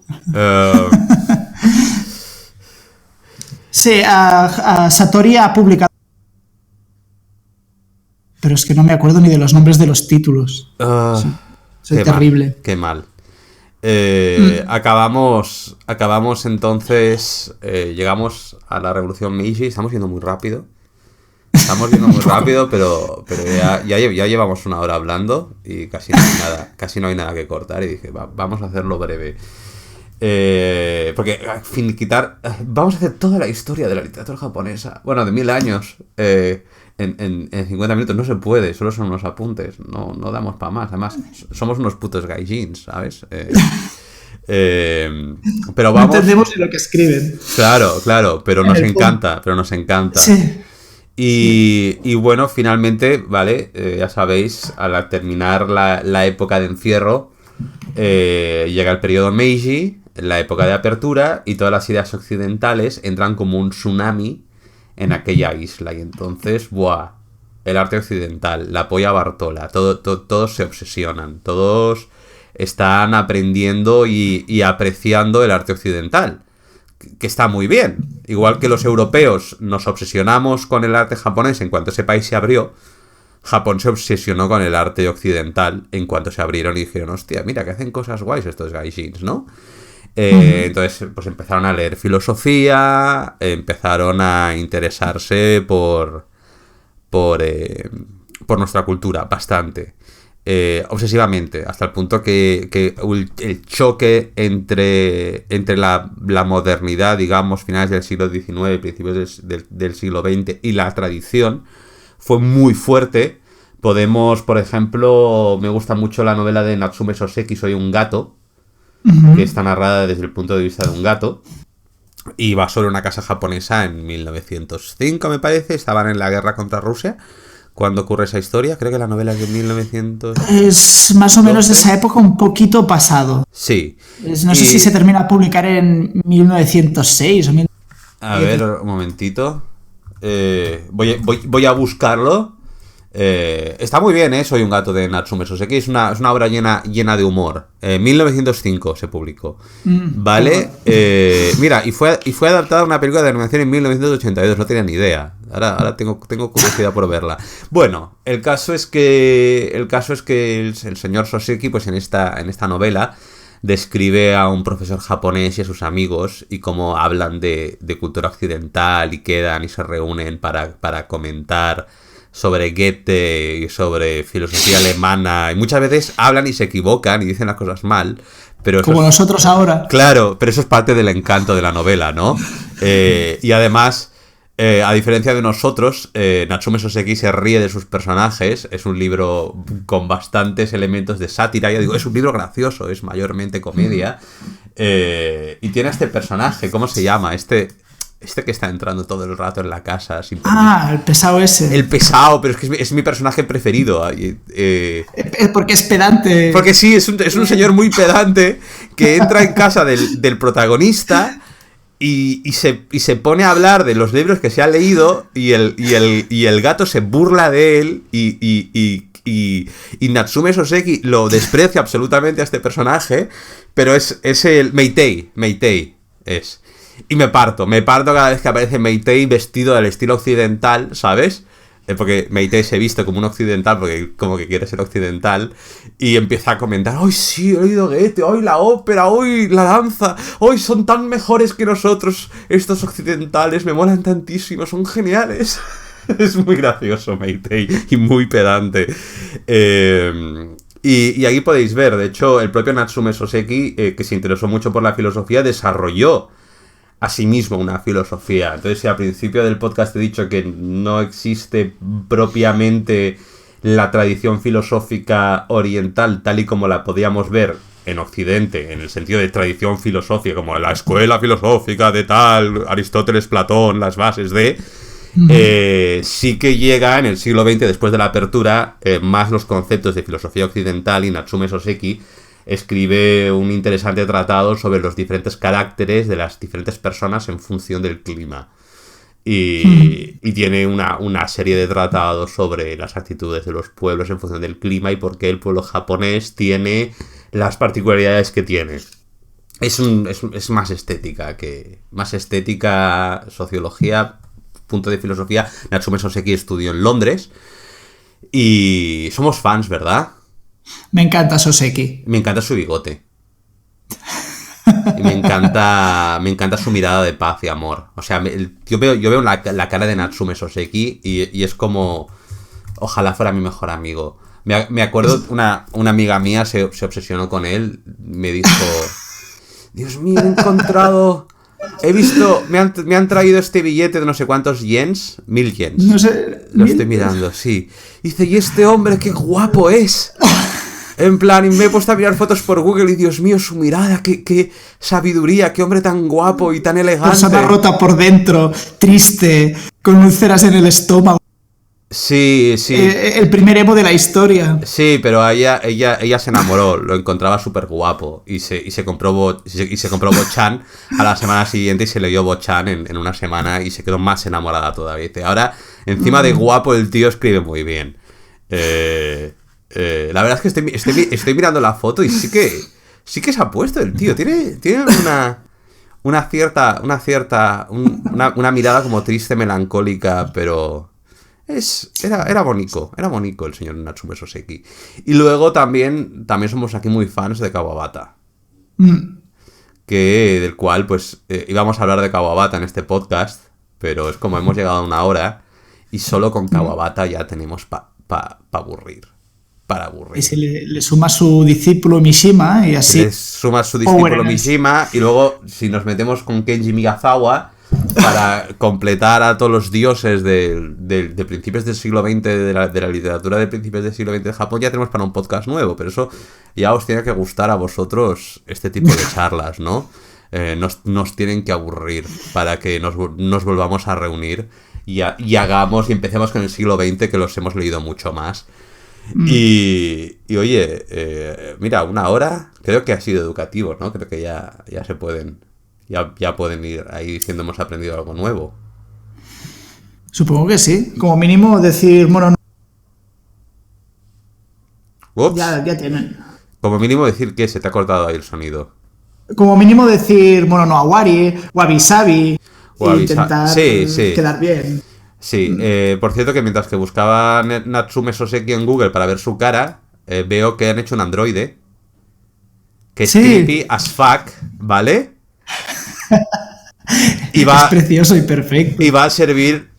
Sí, Satori ha publicado. Pero es que no me acuerdo ni de los nombres de los títulos. Soy terrible. Qué mal. Acabamos entonces, llegamos a la Revolución Meiji. Estamos yendo muy rápido, pero ya llevamos una hora hablando y casi no hay nada que cortar, y dije, vamos a hacerlo breve, porque vamos a hacer toda la historia de la literatura japonesa, de 1000 años, en 50 minutos. No se puede, solo son unos apuntes, no damos para más. Además, somos unos putos gaijins, ¿sabes? Pero vamos... No entendemos ni lo que escriben. Claro, pero nos encanta. Sí. Y bueno, finalmente, ¿vale? Ya sabéis, al terminar la época de encierro, llega el periodo Meiji, la época de apertura, y todas las ideas occidentales entran como un tsunami en aquella isla. Y entonces, el arte occidental, la polla Bartola, todos se obsesionan, todos están aprendiendo y apreciando el arte occidental, que está muy bien. Igual que los europeos nos obsesionamos con el arte japonés en cuanto ese país se abrió, Japón se obsesionó con el arte occidental en cuanto se abrieron y dijeron, hostia, mira que hacen cosas guays estos gaijins, ¿no? Entonces, pues empezaron a leer filosofía, empezaron a interesarse por nuestra cultura, bastante. Obsesivamente, hasta el punto que el choque entre la modernidad, digamos, finales del siglo XIX, principios del siglo XX, y la tradición, fue muy fuerte. Podemos, por ejemplo, me gusta mucho la novela de Natsume Soseki, Soy un gato, que está narrada desde el punto de vista de un gato, y va sobre una casa japonesa en 1905, me parece, estaban en la guerra contra Rusia. ¿Cuándo ocurre esa historia? Creo que la novela es de 1900... Es más o menos de esa época, un poquito pasado. Sí. No sé si se termina a publicar en 1906 o... A ver, un momentito. Voy a buscarlo. Está muy bien, Soy un gato de Natsume Soseki. Es una obra llena de humor. 1905 se publicó. ¿Vale? Mira, y fue adaptada a una película de animación en 1982. No tenía ni idea. Ahora tengo curiosidad por verla. Bueno, el caso es que el señor Soseki, pues en esta novela, describe a un profesor japonés y a sus amigos y cómo hablan de cultura occidental y quedan y se reúnen para comentar sobre Goethe y sobre filosofía alemana, y muchas veces hablan y se equivocan y dicen las cosas mal, pero como nosotros ahora. Claro, pero eso es parte del encanto de la novela, ¿no? Y además, a diferencia de nosotros, Natsume Soseki se ríe de sus personajes. Es un libro con bastantes elementos de sátira. Ya digo, es un libro gracioso, es mayormente comedia. Y tiene este personaje, ¿cómo se llama? Este que está entrando todo el rato en la casa. El pesado ese. El pesado, pero es que es mi personaje preferido. Porque es pedante. Porque sí, es un señor muy pedante que entra en casa del protagonista y se pone a hablar de los libros que se ha leído y el gato se burla de él y Natsume Soseki lo desprecia absolutamente a este personaje, pero es el Meitei es... Y me parto cada vez que aparece Meitei vestido del estilo occidental, ¿sabes? Porque Meitei se viste como un occidental, porque como que quiere ser occidental, y empieza a comentar, ¡ay, sí, he oído Goethe! ¡Ay, la ópera! ¡Ay, la danza! ¡Ay, son tan mejores que nosotros estos occidentales! ¡Me molan tantísimo! ¡Son geniales! Es muy gracioso Meitei y muy pedante. Y aquí podéis ver, de hecho, el propio Natsume Soseki, que se interesó mucho por la filosofía, desarrolló asimismo una filosofía. Entonces, si al principio del podcast he dicho que no existe propiamente la tradición filosófica oriental tal y como la podíamos ver en Occidente, en el sentido de tradición filosófica, como la escuela filosófica de tal, Aristóteles, Platón, las bases de... sí que llega en el siglo XX, después de la apertura, más los conceptos de filosofía occidental, y Natsume Soseki escribe un interesante tratado sobre los diferentes caracteres de las diferentes personas en función del clima. Y tiene una serie de tratados sobre las actitudes de los pueblos en función del clima y por qué el pueblo japonés tiene las particularidades que tiene. Es más estética, sociología, punto de filosofía. Natsume Soseki estudió en Londres y somos fans, ¿verdad? Me encanta Soseki. Me encanta su bigote. Y me encanta su mirada de paz y amor. O sea, yo veo la cara de Natsume Soseki y es como... Ojalá fuera mi mejor amigo. Me acuerdo, una amiga mía se obsesionó con él. Me dijo... Dios mío, he encontrado... He visto... Me han traído este billete de no sé cuántos yens. 1000 yens. No sé... Lo estoy mirando, sí. Dice, ¿y este hombre qué guapo es? En plan, y me he puesto a mirar fotos por Google y Dios mío, su mirada, qué sabiduría, qué hombre tan guapo y tan elegante. Persona rota por dentro, triste, con úlceras en el estómago. Sí. El primer emo de la historia. Sí, pero ella se enamoró, lo encontraba súper guapo y se compró Bochan a la semana siguiente y se leyó Bochan en una semana y se quedó más enamorada todavía. Dice, ahora, encima de guapo, el tío escribe muy bien. La verdad es que estoy mirando la foto y sí que se ha puesto el tío. Tiene una mirada como triste, melancólica, pero era bonito el señor Natsume Soseki. Y luego también somos aquí muy fans de Kawabata. del cual pues íbamos a hablar de Kawabata en este podcast, pero es como hemos llegado a 1 hora y solo con Kawabata ya tenemos para aburrir. Para aburrir. Y si le suma su discípulo Mishima y así... Le suma su discípulo Mishima y luego si nos metemos con Kenji Miyazawa para completar a todos los dioses de principios del siglo XX, de la literatura de principios del siglo XX de Japón, ya tenemos para un podcast nuevo, pero eso ya os tiene que gustar a vosotros este tipo de charlas, ¿no? Nos tienen que aburrir para que nos volvamos a reunir y hagamos y empecemos con el siglo XX, que los hemos leído mucho más. Y oye, mira, 1 hora creo que ha sido educativo, ¿no? Creo que ya se pueden... Ya pueden ir ahí diciendo hemos aprendido algo nuevo. Supongo que sí. Como mínimo decir, bueno, no. Ya tienen. Como mínimo decir que se te ha cortado ahí el sonido. Como mínimo decir, bueno, no, Awari, Wabi Sabi, e intentar quedar bien. Sí, por cierto que mientras que buscaba Natsume Soseki en Google para ver su cara, veo que han hecho un androide que es creepy as fuck, ¿vale? Es precioso y perfecto. Y va a servir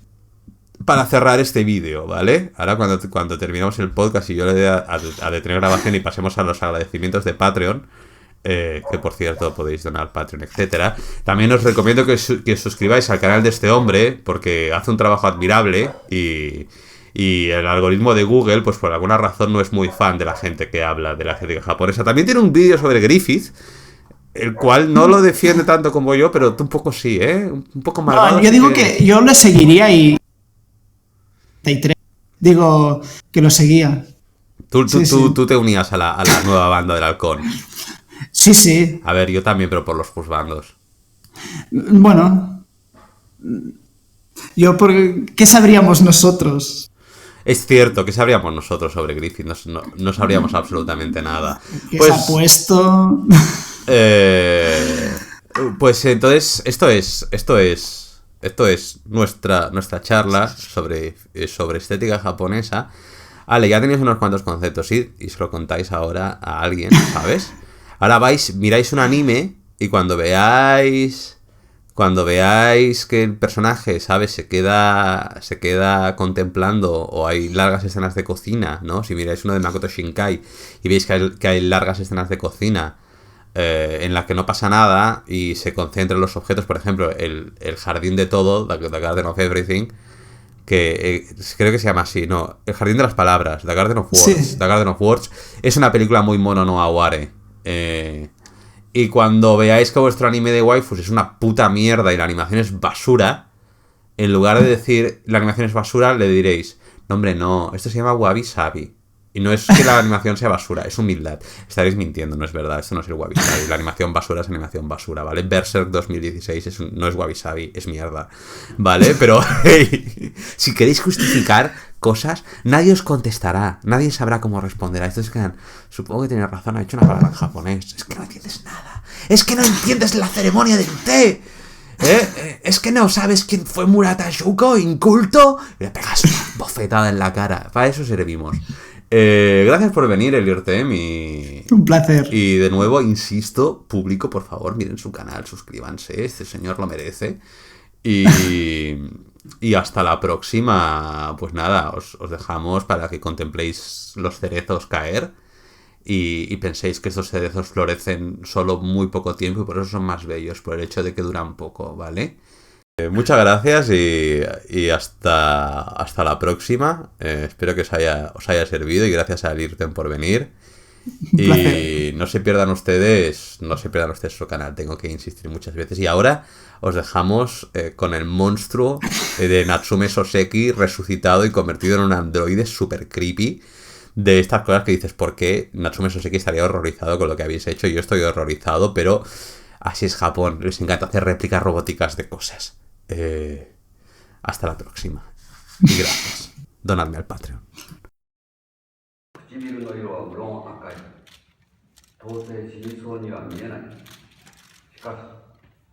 para cerrar este vídeo, ¿vale? Ahora cuando terminamos el podcast y yo le dé a detener grabación y pasemos a los agradecimientos de Patreon, que por cierto podéis donar Patreon, etcétera. También os recomiendo que os suscribáis al canal de este hombre, porque hace un trabajo admirable y el algoritmo de Google, pues por alguna razón no es muy fan de la gente que habla de la estética japonesa. También tiene un vídeo sobre Griffith, el cual no lo defiende tanto como yo, pero tú un poco sí, ¿eh? Un poco malvado. No, yo digo que yo le seguiría y... Digo que lo seguía. Tú te unías a la nueva banda del halcón. Sí. A ver, yo también, pero por los juzgandos. Bueno. ¿Qué sabríamos nosotros? Es cierto, ¿qué sabríamos nosotros sobre Griffith? No sabríamos absolutamente nada. ¿Qué se ha puesto? Pues entonces, esto es nuestra charla sobre estética japonesa. Ale, ya tenéis unos cuantos conceptos, ¿sí? Y se lo contáis ahora a alguien, ¿sabes? Ahora miráis un anime y cuando veáis que el personaje, ¿sabes? Se queda contemplando, o hay largas escenas de cocina, ¿no? Si miráis uno de Makoto Shinkai y veis que hay largas escenas de cocina en las que no pasa nada y se concentra en los objetos, por ejemplo, el jardín de todo, The Garden of Everything, que creo que se llama así, no, el jardín de las palabras, The Garden of Words. Sí. The Garden of Words es una película muy mono no aware. Y cuando veáis que vuestro anime de waifus es una puta mierda y la animación es basura, en lugar de decir la animación es basura, le diréis, no hombre, no, esto se llama Wabi Sabi. Y no es que la animación sea basura, es humildad. Estaréis mintiendo, no es verdad, esto no es el Wabi Sabi. La animación basura es animación basura, ¿vale? Berserk 2016 no es Wabi Sabi, es mierda, ¿vale? Pero hey, si queréis justificar cosas, nadie os contestará, nadie sabrá cómo responder a esto. Es que supongo que tienes razón, ha hecho una palabra en japonés. Es que no entiendes nada, es que no entiendes la ceremonia del té. Es que no sabes quién fue Murata Shuko, inculto. Y le pegas una bofetada en la cara. Para eso servimos. Gracias por venir, Elirtem, un placer. Y de nuevo, insisto, público, por favor, miren su canal, suscríbanse, este señor lo merece. Y hasta la próxima, pues nada, os dejamos para que contempléis los cerezos caer y penséis que estos cerezos florecen solo muy poco tiempo y por eso son más bellos, por el hecho de que duran poco, ¿vale? Muchas gracias y hasta la próxima. Espero que os haya servido y gracias a Elirtem por venir. Y no se pierdan ustedes su canal, tengo que insistir muchas veces. Y ahora os dejamos con el monstruo de Natsume Soseki resucitado y convertido en un androide super creepy. De estas cosas que dices, ¿por qué Natsume Soseki estaría horrorizado con lo que habéis hecho? Yo estoy horrorizado, pero así es Japón, les encanta hacer réplicas robóticas de cosas. Hasta la próxima. Y gracias. Donadme al Patreon. 唇の色は無論赤い。到底死にそうには見えない。しかし、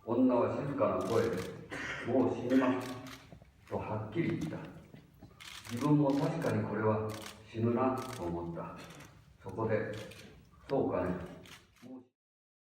女は静かな声で、もう死にますとはっきり言った。自分も確かにこれは死ぬなと思った。そこで、そうかね。